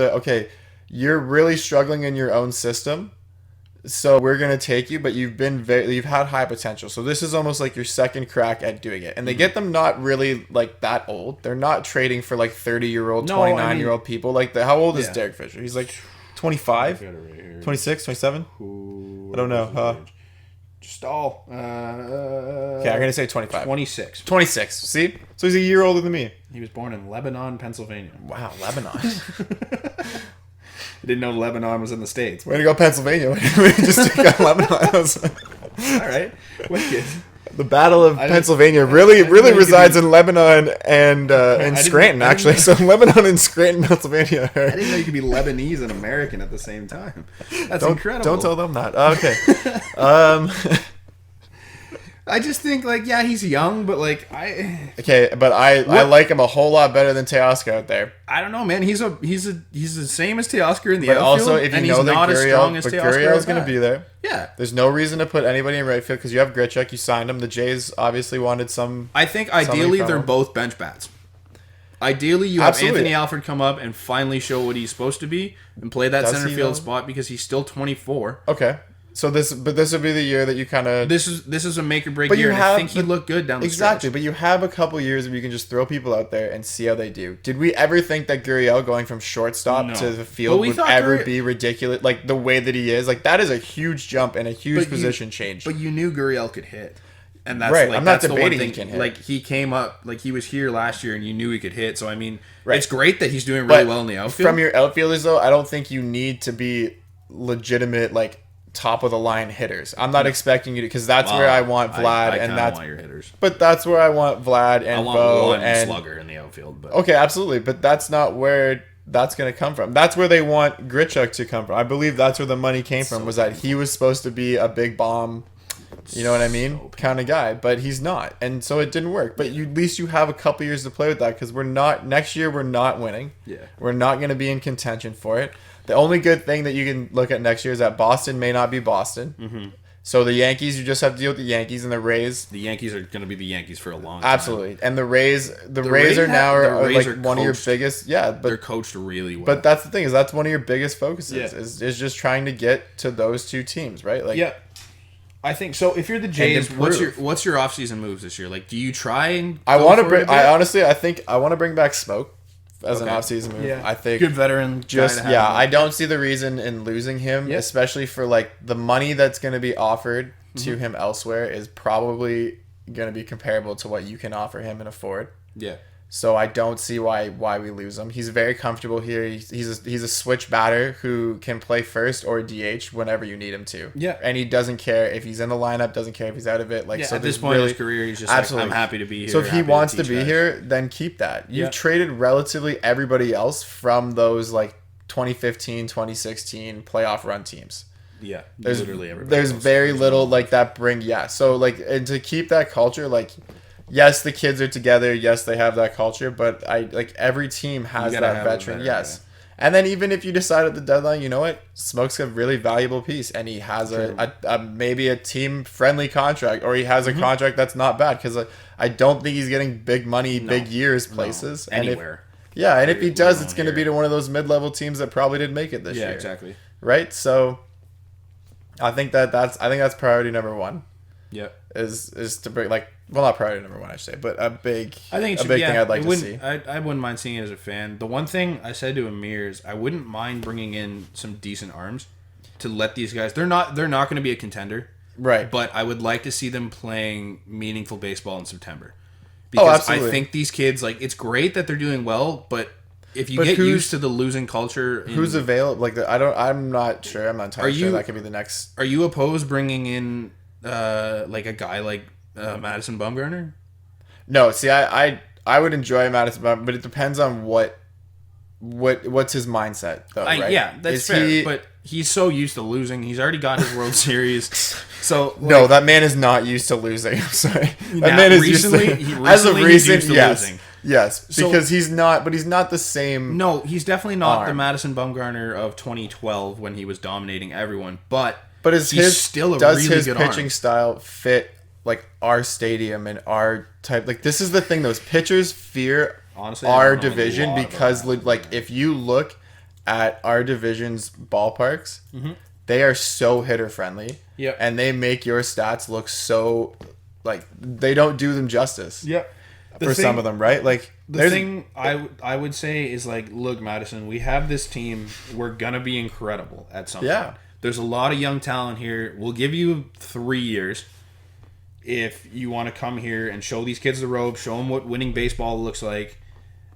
you're really struggling in your own system, so we're gonna take you, but you've had high potential. So this is almost like your second crack at doing it, and they get them not really that old. They're not trading for 30-year-old, 29-year-old people. How old is Derek Fisher? He's 25, 26, 27. I don't know. Just all. Okay, I'm gonna say 25. 26. 26. See, so he's a year older than me. He was born in Lebanon, Pennsylvania. Wow, Lebanon. I didn't know Lebanon was in the States. Way to go, Pennsylvania. We just took on Lebanon. All right. Wicked. The Battle of Pennsylvania really resides in Lebanon and Scranton, actually. So Lebanon and Scranton, Pennsylvania. I didn't know you could be Lebanese and American at the same time. That's incredible. Don't tell them that. Okay. I just think he's young, but Okay, but I like him a whole lot better than Teoscar out there. I don't know, man. He's the same as Teoscar in the outfield, also if you know that Gurriel is going to be there. Yeah, there's no reason to put anybody in right field because you have Grichuk. You signed him. The Jays obviously wanted some. I think ideally they're both bench bats. Ideally, you have Anthony Alford come up and finally show what he's supposed to be and play that center field spot because he's still 24. Okay. So this would be the year that you kind of... This is a make or break year, and I think he looked good down the stretch. Exactly, but you have a couple years where you can just throw people out there and see how they do. Did we ever think that Gurriel going from shortstop to the field would ever be ridiculous? The way that he is? That is a huge jump and a huge position change. But you knew Gurriel could hit. And that's right. I'm not debating he can hit. He came up, he was here last year and you knew he could hit. So, it's great that he's doing really well in the outfield. From your outfielders, though, I don't think you need to be legitimate, top of the line hitters. I'm not expecting you to, because that's where I want Vlad, and that's want your hitters. But that's where I want Vlad and Bo and slugger in the outfield. But. Okay, absolutely, but that's not where that's going to come from. That's where they want Grichuk to come from. I believe that's where the money came from. Was that he was supposed to be a big bomb, you know what I mean, kind of guy, but he's not, and so it didn't work. But at least you have a couple years to play with that because next year we're not winning. Yeah, we're not going to be in contention for it. The only good thing that you can look at next year is that Boston may not be Boston. Mm-hmm. So the Yankees, you just have to deal with the Yankees, and the Rays. The Yankees are going to be the Yankees for a long time. Absolutely. And the Rays are one of your biggest. Yeah, but they're coached really well. But that's the thing, is that's one of your biggest focuses is just trying to get to those two teams, right? Yeah. I think so. If you're the Jays, what's your offseason moves this year? Do you try and I think I want to bring back Smoke as an offseason move. Yeah. I think good veteran. I don't see the reason in losing him, especially for the money that's going to be offered to him elsewhere is probably going to be comparable to what you can offer him and afford. Yeah. So I don't see why we lose him. He's very comfortable here. He's a switch batter who can play first or DH whenever you need him to. Yeah. And he doesn't care if he's in the lineup, doesn't care if he's out of it. So at this point in his career, he's just I'm happy to be here. So if he wants to be here, then keep that. You've traded relatively everybody else from those 2015, 2016 playoff run teams. Yeah, there's literally everybody. There's very little like that bring. Yeah, so like and to keep that culture, like yes, the kids are together. Yes, they have that culture, but every team has that veteran. Yes. Yeah. And then even if you decide at the deadline, you know what, Smoke's a really valuable piece, and he has a maybe a team friendly contract, or he has a contract that's not bad, because I don't think he's getting big money, big years places anywhere. And if he does, it's going to be to one of those mid level teams that probably didn't make it this year. Yeah, exactly. Right, so I think that's priority number one. Yeah, is to bring not priority number one, I should say, but a big thing I'd like to see. I wouldn't mind seeing it as a fan. The one thing I said to Amir is I wouldn't mind bringing in some decent arms to let these guys. They're not going to be a contender, right? But I would like to see them playing meaningful baseball in September, because I think these kids, like, it's great that they're doing well, but if you get used to the losing culture, who's available? I'm not sure. I'm not entirely sure that could be the next. Are you opposed bringing in like a guy like Madison Bumgarner? No, see, I would enjoy Madison Bumgarner, but it depends on what's his mindset, though. Right? Yeah, that's fair. But he's so used to losing. He's already got his World Series. So no, that man is not used to losing. I'm sorry. That man is used to losing. Yes, because he's not the same. No, he's definitely not the Madison Bumgarner of 2012 when he was dominating everyone. But does his pitching style fit like our stadium and our type? Like, this is the thing. Those pitchers fear our division, because if you look at our division's ballparks, they are so hitter friendly. Yep. And they make your stats look so they don't do them justice. Yep. Some of them, right? Like, the thing I would say is, like, look, Madison, we have this team. We're gonna be incredible at some point. There's a lot of young talent here. We'll give you 3 years if you want to come here and show these kids the ropes, show them what winning baseball looks like,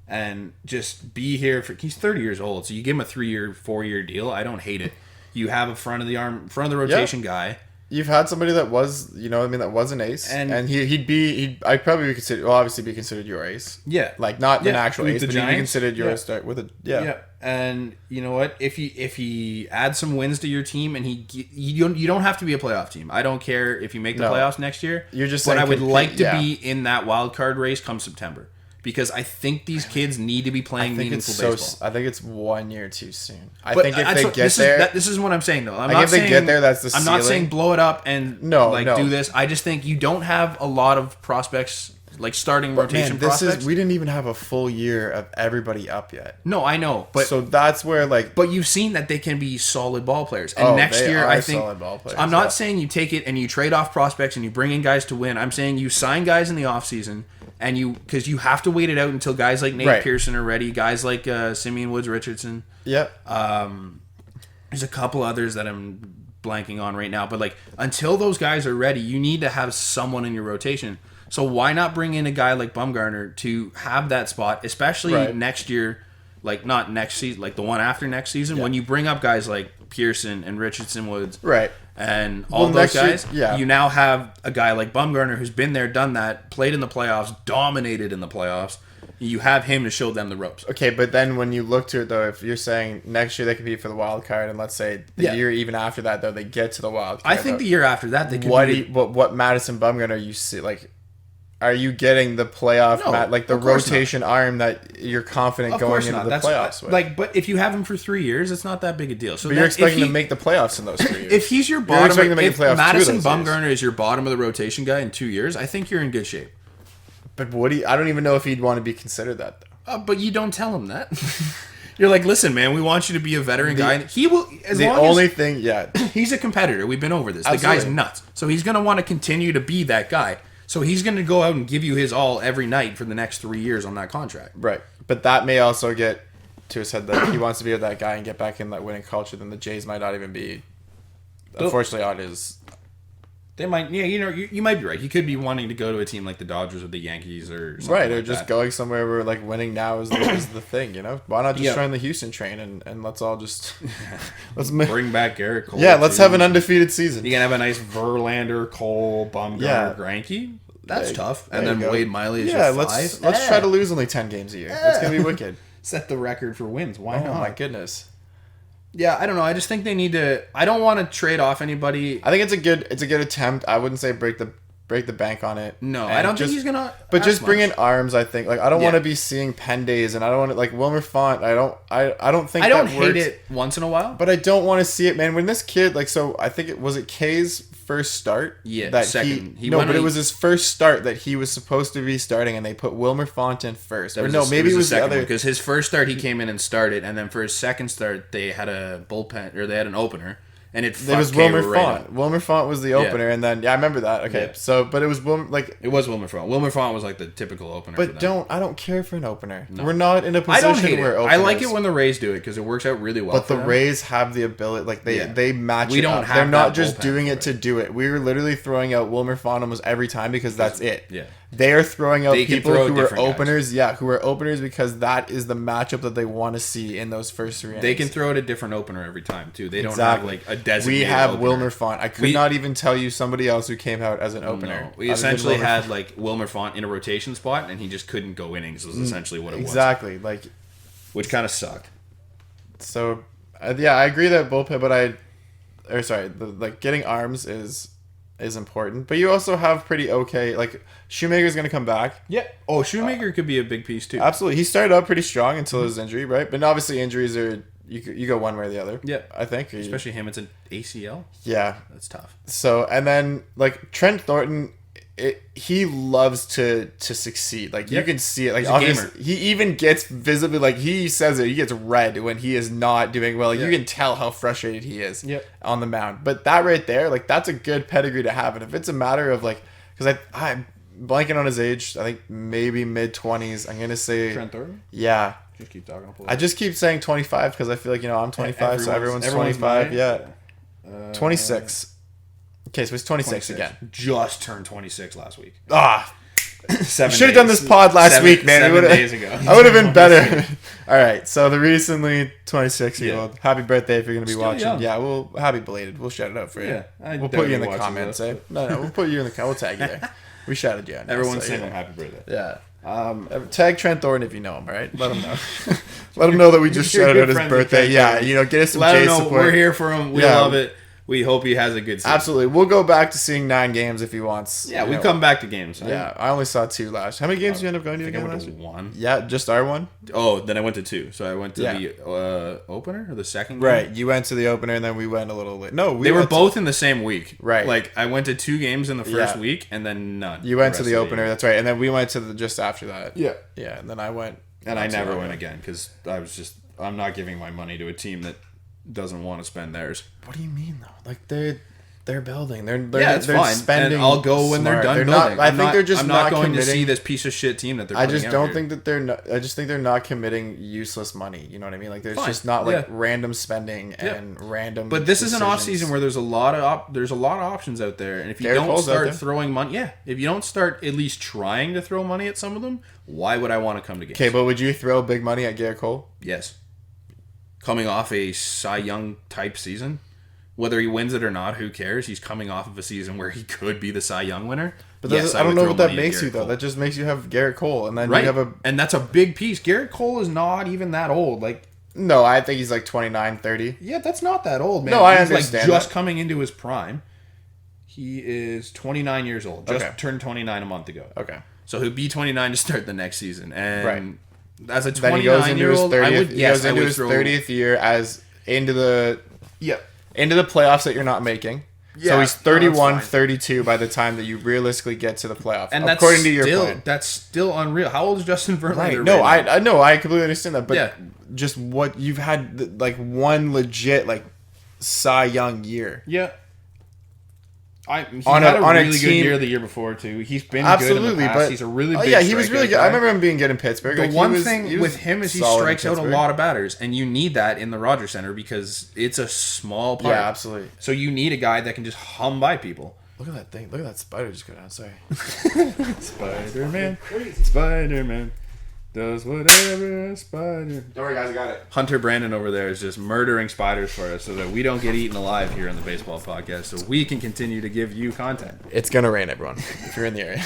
and just be here for. He's 30 years old, so you give him a 3-year, 4-year deal. I don't hate it. You have a front of the rotation guy. You've had somebody that was, that was an ace, and I'd probably obviously be considered your ace. Yeah, like not an actual ace, but he'd be considered your start with a Yeah, and you know what? If he adds some wins to your team, and you don't have to be a playoff team. I don't care if you make the playoffs next year. You're just. But I would like to be in that wild card race come September. Because I think these kids need to be playing meaningful baseball. I think it's 1 year too soon. I think if they get there... This is what I'm saying, though. If they get there, that's the ceiling. I'm not saying blow it up and do this. I just think you don't have a lot of prospects, like starting rotation prospects. We didn't even have a full year of everybody up yet. No, I know. But so that's where, But you've seen that they can be solid ball players. And next year, I think... solid ball players, I'm not saying you take it and you trade off prospects and you bring in guys to win. I'm saying you sign guys in the offseason... And because you have to wait it out until guys like Nate Pearson are ready, guys like Simeon Woods Richardson. Yep. There's a couple others that I'm blanking on right now, but until those guys are ready, you need to have someone in your rotation. So why not bring in a guy like Bumgarner to have that spot, especially next year, not next season, the one after next season, when you bring up guys like Pearson and Richardson Woods, right? And all those guys, you now have a guy like Bumgarner who's been there, done that, played in the playoffs, dominated in the playoffs. You have him to show them the ropes. Okay, but then when you look to it, though, if you're saying next year they compete for the wild card, and let's say the year even after that, though, they get to the wild card. I think the year after that, they could what Madison Bumgarner you see, are you getting the playoff, the rotation arm that you're confident going into the playoffs with? But if you have him for 3 years, it's not that big a deal. So but you're expecting to make the playoffs in those 3 years. If he's your bottom, if Madison Bumgarner is your bottom of the rotation guy in 2 years, I think you're in good shape. But I don't even know if he'd want to be considered that, though. But you don't tell him that. You're like, listen, man, we want you to be a veteran guy. He will. He's a competitor. We've been over this. Absolutely. The guy's nuts. So he's going to want to continue to be that guy. So he's going to go out and give you his all every night for the next 3 years on that contract. Right. But that may also get to his head that he wants to be with that guy and get back in that winning culture. Then the Jays might not even be, unfortunately, on his... They might, you might be right. He could be wanting to go to a team like the Dodgers or the Yankees or something. Right, or just going somewhere where winning now is the thing, Why not just join the Houston train and let's all just bring back Garrett Cole. Yeah, let's have an undefeated season. You can have a nice Verlander, Cole, Bumgarner, Greinke. That's tough. And then Wade Miley is your five. Let's try to lose only 10 games a year. It's gonna be wicked. Set the record for wins. Why not? Oh my goodness. Yeah, I don't know. I just think they need to. I don't want to trade off anybody. I think it's a good attempt. I wouldn't say break the bank on it. No, I don't think he's gonna. But just bring in arms. I think I don't want to be seeing pen days, and I don't want to Wilmer Font. I don't think I don't hate it once in a while, but I don't want to see it, man. When this kid so I think it was Kay's first start. Yeah, that second. But it was his first start that he was supposed to be starting, and they put Wilmer Font in first. Or no, maybe it was the other, because his first start he came in and started, and then for his second start they had a bullpen or they had an opener. And it was Wilmer Font. Wilmer Font was the opener, and then I remember that. Okay, but it was Wilmer it was Wilmer Font. Wilmer Font was the typical opener. But I don't care for an opener. No. We're not in a position I don't hate where it. I like it when the Rays do it because it works out really well. But the Rays have the ability, they match. We don't have. They're not just doing it to do it. We were literally throwing out Wilmer Font almost every time because that's it. Yeah. They are throwing out people who are openers. Yeah, who are openers because that is the matchup that they want to see in those first 3 innings. They can throw out a different opener every time too. They don't have a designated. We have Wilmer Font. I could not even tell you somebody else who came out as an opener. No. We essentially had Wilmer Font in a rotation spot, and he just couldn't go innings. Was essentially what it was. Exactly, which kind of sucked. So, I agree that bullpen, but getting arms is important, but you also have pretty okay. Shoemaker's going to come back. Yeah. Oh, Shoemaker could be a big piece too. Absolutely, he started out pretty strong until his injury, right? But obviously, injuries are you go one way or the other. Yeah, I think especially him. It's an ACL. Yeah, that's tough. So and then Trent Thornton. He loves to succeed. You can see it. Obviously, he even gets visibly he says it. He gets red when he is not doing well. You can tell how frustrated he is on the mound. But that right there, that's a good pedigree to have. And if it's a matter of because I'm blanking on his age. I think maybe mid-20s. I'm gonna say Trent Thornton. Yeah. Just keep talking. I just keep saying 25 because I feel I'm 25, so everyone's 25. Yeah. 26. Okay, so he's 26 again. Just turned 26 last week. Should have done this pod last week, man. 7 days ago. I would have been better. All right, so the recently 26-year-old. Happy birthday if you're going to be watching. Young. Yeah, happy belated. We'll shout it out for you. Yeah, we'll put you in the comments. No, we'll put you in the. We'll tag you there. We shouted you out. Everyone's saying happy birthday. Yeah. Tag Trent Thornton if you know him. All right, let him know. Let him know that we just shouted out his birthday. Yeah, get us some Jay support. We're here for him. We love it. We hope he has a good season. Absolutely. We'll go back to seeing 9 games if he wants. Yeah, we come back to games. Yeah, I only saw 2 last. How many games did you end up going to again last year? 1. Yeah, just our one? Oh, then I went to 2. So I went to the opener or the second game? Right. You went to the opener and then we went a little late. No, they were both in the same week. Right. I went to 2 games in the first week and then none. You went to the opener. That's right. And then we went to just after that. Yeah. Yeah, and then I went. And I never went again because I'm not giving my money to a team that doesn't want to spend theirs. What do you mean though? They're building. They're it's fine. Spending. And I'll go when they're done building. I think they're just I'm not going to see this piece of shit team that they're. I just don't think that they're. Not, I just think they're not committing useless money. You know what I mean? There's just not random spending and random. But this is an off season where there's a lot of options out there, and if you don't start throwing money, if you don't start at least trying to throw money at some of them, why would I want to come to games? Okay, but would you throw big money at Garrett Cole? Yes. Coming off a Cy Young type season. Whether he wins it or not, who cares? He's coming off of a season where he could be the Cy Young winner. But I don't know what that makes you, though. That just makes you have Garrett Cole. And then you have and that's a big piece. Garrett Cole is not even that old. No, I think he's 29, 30. Yeah, that's not that old, man. No, I understand. He's just coming into his prime. He is 29 years old. Just turned 29 a month ago. Okay. So he'll be 29 to start the next season. And as a 29-year-old, he goes into his 30th year into the playoffs that you're not making. Yeah, so he's 31, 32 by the time that you realistically get to the playoffs. And according to your plan. That's still unreal. How old is Justin Verlander? Right. No, I know. I completely understand that. But just what you've had, one legit, Cy Young year. Yeah. He had a really good year the year before too. He's been good in the past. But he's a really big he was really good. I remember him being good in Pittsburgh. The one thing with him is he strikes out a lot of batters, and you need that in the Rogers Center because it's a small park. Yeah, absolutely. So you need a guy that can just hum by people. Look at that thing. Look at that spider just go down. Sorry. Spider-Man. Spider-Man. Does whatever a spider. Don't worry, guys, I got it. Hunter Brandon over there is just murdering spiders for us so that we don't get eaten alive here on the baseball podcast, so we can continue to give you content. It's gonna rain, everyone, if you're in the area.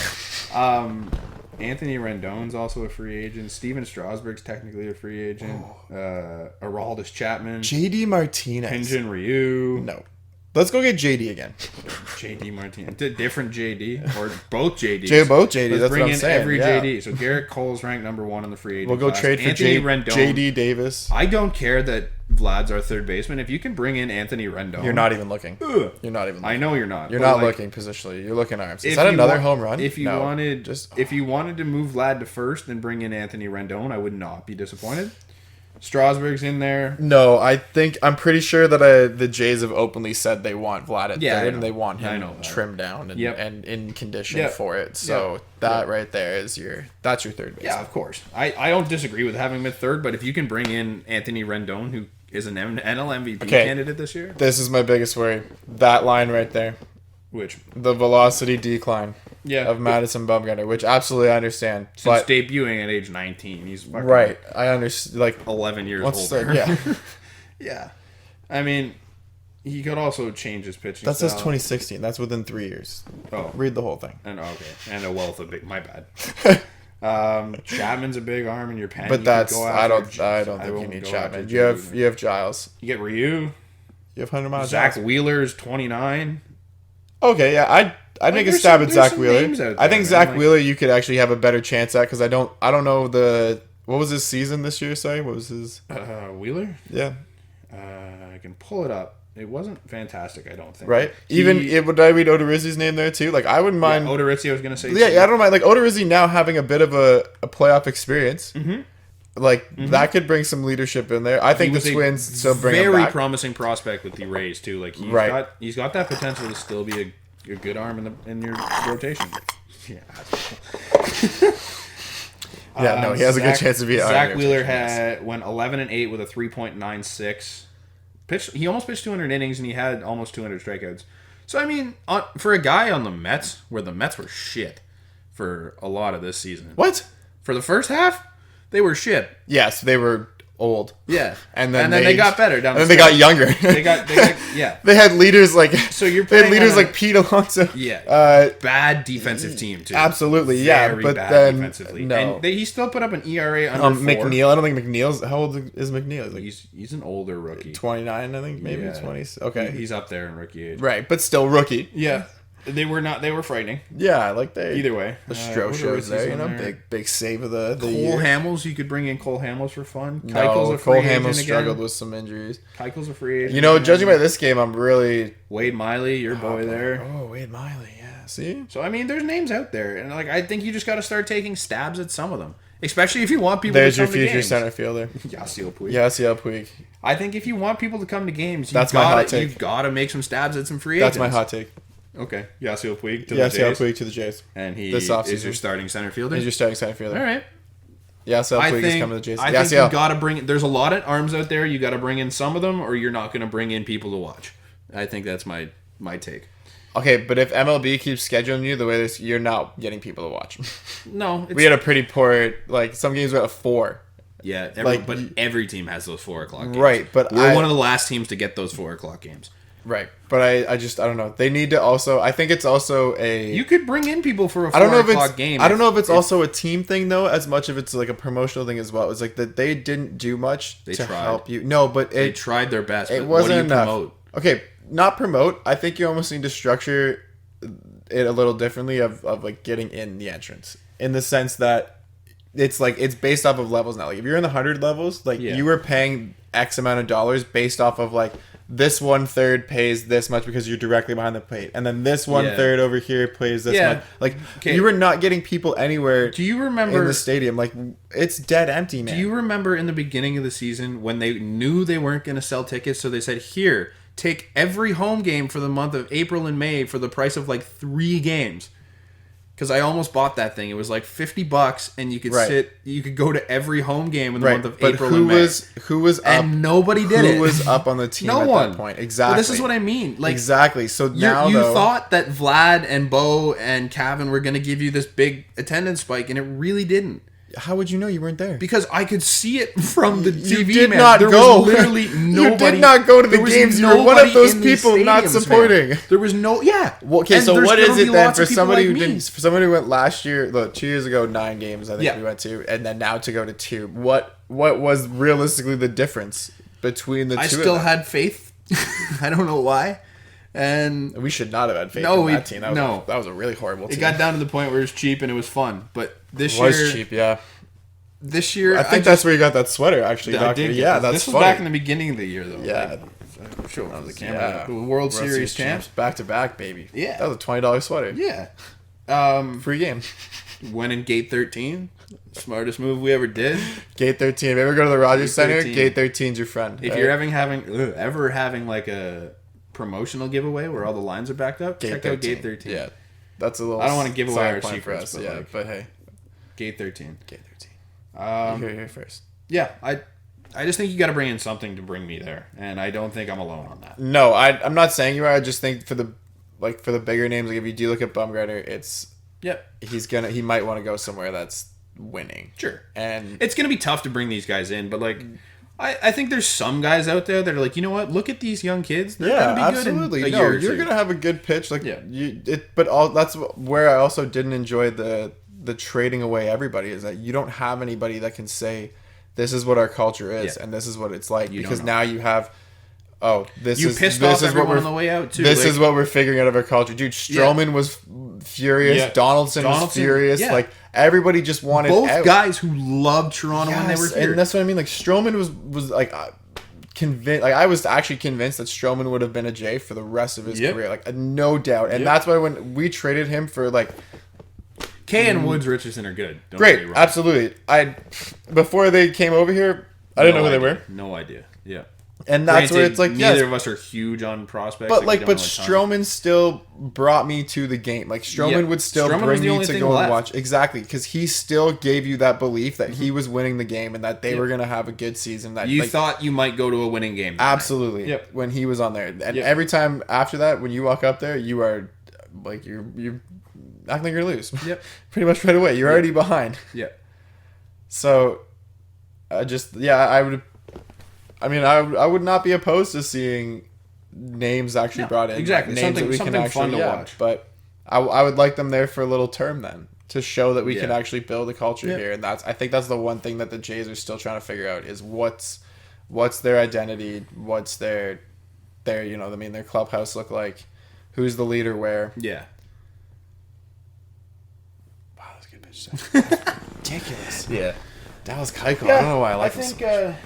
Anthony Rendon's also a free agent. Steven Strasburg's technically a free agent. Aroldis Chapman. JD Martinez. Hyun-Jin Ryu. No. Let's go get JD again. JD Martinez. Different JD or both JDs. Both JD. Let's that's bring what I'm in saying. every JD. So Garrett Cole's ranked number 1 in the free agent We'll go class. trade for JD Davis. I don't care that Vlad's our third baseman. If you can bring in Anthony Rendon. You're not even looking. You're not even looking. I know you're not. You're not looking positionally. You're looking arms. Is that another home run? If you wanted to move Vlad to first and bring in Anthony Rendon, I would not be disappointed. Strasburg's in there. No, I'm pretty sure that the Jays have openly said they want Vlad at third and they want him trimmed down and in condition for it. So right there is that's your third base. Yeah, of course. I don't disagree with having him at third, but if you can bring in Anthony Rendon, who is an NL MVP candidate this year. This is my biggest worry. That line right there. Which? The velocity decline of Madison Bumgarner, which absolutely I understand. Since debuting at age 19, he's fucking right. I understand. Like 11 years older. Yeah. Yeah. I mean, he could also change his pitching That says style. 2016. That's within 3 years. Oh. Read the whole thing. And a wealth of my bad. Chapman's a big arm in your pen. But I don't think you need Chapman. You have Giles. You get Ryu. You have 100 miles. Zach Wheeler's 29. Okay, yeah, I'd make a stab at Zach Wheeler. I think Zach Wheeler you could actually have a better chance at because I don't know what was his season this year. Sorry, what was his Wheeler? Yeah, I can pull it up. It wasn't fantastic, I don't think. Right? Would I read Odorizzi's name there too? Like I wouldn't mind. Yeah, Odorizzi, I was gonna say. Yeah, I don't mind. Like Odorizzi now having a bit of a playoff experience. Mm-hmm. Like that could bring some leadership in there. I think the Twins still bring him back. Very promising prospect with the Rays too. Like he's got that potential to still be a good arm in your rotation. Yeah. Yeah, no, he has a good chance to be. Zach Wheeler went 11-8 with a 3.96. He almost pitched 200 innings and he had almost 200 strikeouts. So I mean, for a guy on the Mets, where the Mets were shit for a lot of this season. What? For the first half? They were shit. Yes, they were old. Yeah, and then they got better. And then they got younger. They got yeah. They had leaders like like Pete Alonso. Yeah, bad defensive team too. Absolutely, Very but bad then defensively. No, and he still put up an ERA under 4. McNeil. I don't think McNeil's. How old is McNeil? Like he's an older rookie. 29, I think, maybe 20s. Okay, he's up there in rookie age. Right, but still rookie. Yeah. They were frightening. Yeah, like they. Either way, the Stroh there, big save of the Cole year. Hamels, you could bring in Cole Hamels for fun. No, Keiko's Cole Hamels struggled with some injuries. Keiko's a free agent. You know, judging by this game, I'm really Wade Miley, your boy there. Oh, Wade Miley, yeah. See, so I mean, there's names out there, and like I think you just got to start taking stabs at some of them, especially if you want people. There's to come your to future games. center fielder, Yasiel Puig. Yasiel Puig. I think if you want people to come to games, my hot take. You've got to make some stabs at some free agents. That's my hot take. Okay, Yasiel Puig to the Jays. Yasiel Puig to the Jays. And he is your starting center fielder? He's your starting center fielder. All right. Yasiel Puig is coming to the Jays. I think you got to bring... There's a lot of arms out there. You got to bring in some of them, or you're not going to bring in people to watch. I think that's my take. Okay, but if MLB keeps scheduling you the way this, you're not getting people to watch. No. We had a pretty poor... Like, some games were at 4. Yeah, but every team has those 4 o'clock games. Right, but we're one of the last teams to get those 4 o'clock games. Right, but I don't know. They need to also. I think it's also a. You could bring in people for a 4 o'clock game. I don't know if it's also a team thing though, as much of it's like a promotional thing as well. It's like that they didn't do much to help you. No, but they tried their best. It wasn't enough. Okay, not promote. I think you almost need to structure it a little differently of like getting in the entrance in the sense that it's like it's based off of levels now. Like if you're in the 100 levels, like you were paying X amount of dollars based off of like. This 1/3 pays this much because you're directly behind the plate, and then this 1/3 over here pays this much. Like you were not getting people anywhere. Do you remember in the stadium? Like it's dead empty, man. Do you remember in the beginning of the season when they knew they weren't going to sell tickets, so they said, "Here, take every home game for the month of April and May for the price of like 3 games." Because I almost bought that thing. It was like $50, and you could you could go to every home game in the month of April and May. Who was up? And nobody did it. Who was up on the team at that point? Exactly. But this is what I mean. Like exactly. So now you thought that Vlad and Bo and Kevin were going to give you this big attendance spike, and it really didn't. How would you know you weren't there? Because I could see it from the TV. You did not there go. Was literally nobody. You did not go to the games. You were one of those people not supporting. Man. There was no. Yeah. Well, okay, so what is it then for somebody who didn't? For somebody who went last year, 2 years ago, 9 games I think we went to, and then now to go to 2. What was realistically the difference between the two? I still had faith. I don't know why. And we should not have had faith in that team. That was a really horrible team. It got down to the point where it was cheap and it was fun. But this year... It was cheap, yeah. This year... I think that's where you got that sweater, actually. Yeah, that's This was back in the beginning of the year, though. Yeah. Like, show it on the camera. Yeah. World Series champs. Back-to-back, baby. Yeah. That was a $20 sweater. Yeah. Free game. Went in Gate 13. Smartest move we ever did. Gate 13. If you ever go to the Rogers Center, Gate 13's your friend. If you're ever having like a promotional giveaway where all the lines are backed up, check out Gate 13. Yeah. That's a little... I don't want to give away our secrets, for us, but hey. Gate 13. Gate 13. You're here first. Yeah, I just think you got to bring in something to bring me there, and I don't think I'm alone on that. No, I'm not saying you are. I just think for the bigger names, like if you do look at Bumgarner, it's... Yep. He might want to go somewhere that's winning. Sure. And it's going to be tough to bring these guys in, but like I think there's some guys out there that are like, you know what? Look at these young kids. They're going to be absolutely. good in a year or you're going to have a good pitch. Like that's where I also didn't enjoy the trading away everybody, is that you don't have anybody that can say this is what our culture is and this is what it's like, because now you have this is what we're on the way out too. This is what we're figuring out of our culture, dude. Stroman was furious. Yeah. Donaldson was furious. Yeah. Like everybody just wanted both guys who loved Toronto when they were here. And that's what I mean. Like Stroman was like convinced. Like I was actually convinced that Stroman would have been a J for the rest of his career. Like no doubt. And that's why when we traded him for like Kay and Woods Richardson are good. Great, absolutely. Before they came over here, I didn't know who they were. No idea. Yeah. And that's where it's like, neither of us are huge on prospects. But but Stroman still brought me to the game. Like Stroman would still bring me to go and watch. Exactly, because he still gave you that belief that he was winning the game and that they were going to have a good season. That you thought you might go to a winning game. Absolutely. Yep. When he was on there, and every time after that, when you walk up there, you are like you're acting like you're gonna lose. Yep. Pretty much right away. You're already behind. Yeah. So, I would not be opposed to seeing names actually brought in. Exactly. Names something that we can actually fun to watch. But I would like them there for a little term then, to show that we can actually build a culture here. And I think that's the one thing that the Jays are still trying to figure out, is what's their identity, what's their their clubhouse look like, who's the leader where. Yeah. Wow, that's a good pitch. Ridiculous. Yeah. Dallas Keuchel. I don't know why I like him so much.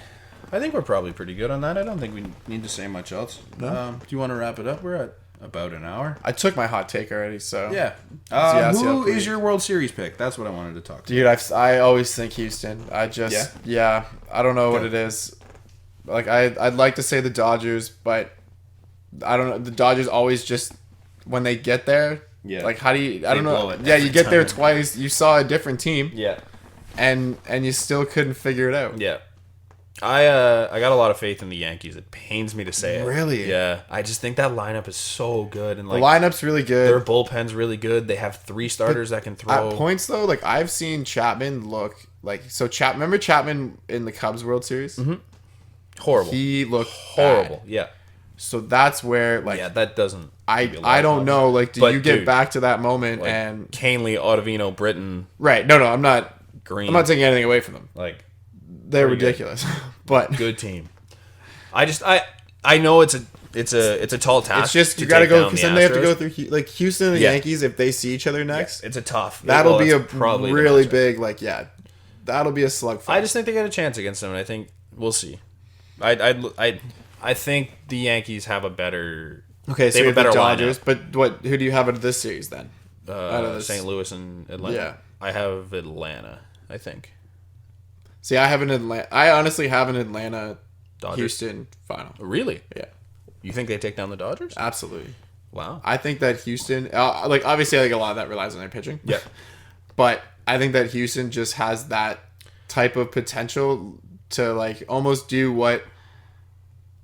I think we're probably pretty good on that. I don't think we need to say much else. No? Do you want to wrap it up? We're at about an hour. I took my hot take already, so... Yeah. Who is your World Series pick? That's what I wanted to talk to. Dude, I always think Houston. I just... Yeah. I don't know what it is. Like, I'd like to say the Dodgers, but... I don't know. The Dodgers always just... When they get there... Yeah. Like, how do you... I don't know. Yeah, you get there twice. You saw a different team. Yeah. And you still couldn't figure it out. Yeah. I got a lot of faith in the Yankees. It pains me to say it. Really? Yeah. I just think that lineup is so good, and the lineup's really good. Their bullpen's really good. They have 3 starters that can throw. At points though, like I've seen Chapman look like remember Chapman in the Cubs World Series? Mm-hmm. Horrible. He looked horrible. Bad. Yeah. So that's where that doesn't. I don't know. Like, do you get back to that moment and Canley, Ottavino, Britton? Right. No. I'm not. Green. I'm not taking anything away from them. Like. They're ridiculous, but good team. I know it's a tall task. It's just you got to go, because then they have to go through like Houston and the Yankees. If they see each other next, it's a tough. That'll be a probably really big that'll be a slugfight. I just think they got a chance against them, and I think we'll see. I think the Yankees have a better. Okay, so they have a better Dodgers, lineup. But who do you have out of this series then? Out of St. Louis and Atlanta. Yeah, I have Atlanta. I think. See, I honestly have an Atlanta Dodgers. Houston final. Really? Yeah. You think they take down the Dodgers? Absolutely. Wow. I think that Houston, obviously, a lot of that relies on their pitching. Yeah. But I think that Houston just has that type of potential to almost do what,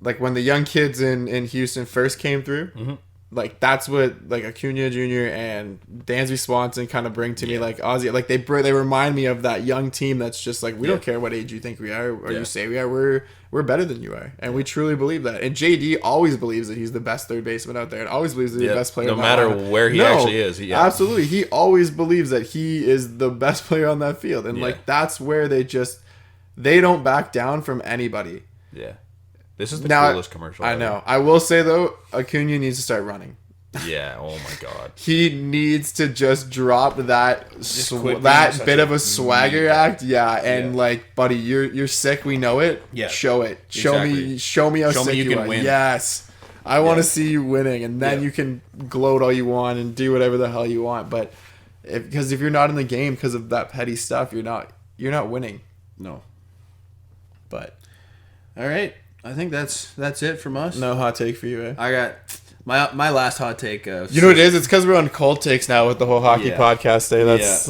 when the young kids in Houston first came through. Mm-hmm. like that's what like Acuna Jr. and Dansby Swanson kind of bring to me. Like Ozzy, like they remind me of that young team that's just like we don't care what age you think we are or you say we are. We're better than you are, and we truly believe that. And JD always believes that he's the best third baseman out there, and always believes that he's the best player. No matter where he actually is, absolutely, he always believes that he is the best player on that field, and like that's where they don't back down from anybody. Yeah. This is the coolest commercial I know. I will say, though, Acuna needs to start running. Yeah, oh my God. He needs to just drop that bit of a swagger act. Yeah, and like, buddy, you're sick. We know it. Yeah. Show it. Show me how sick you can win. Yes. I want to see you winning, and then you can gloat all you want and do whatever the hell you want. But because if you're not in the game because of that petty stuff, you're not winning. No. But all right. I think that's it from us. No hot take for you, eh? I got my last hot take. You know what it is? It's because we're on cold takes now with the whole hockey podcast.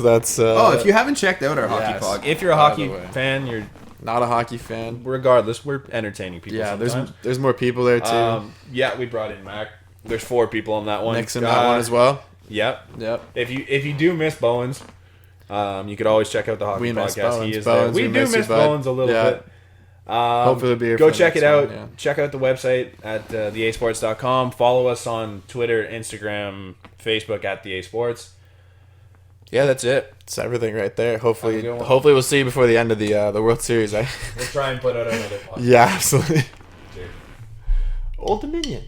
That's. If you haven't checked out our hockey pod, if you're a hockey fan, you're not a hockey fan. Regardless, we're entertaining people. Yeah, there's more people there too. We brought in Mac. There's 4 people on that one. Nick's in that one as well. Yep. If you do miss Bowens, you could always check out the hockey podcast. He is there. We do miss Bowens a little bit. Hopefully be go check it out. One, check out the website at bEHsports.com. Follow us on Twitter, Instagram, Facebook at bEHsports. Yeah, that's it. It's everything right there. Hopefully we'll see you before the end of the World Series. We'll try and put out another podcast. Yeah, absolutely. Cheers. Old Dominion.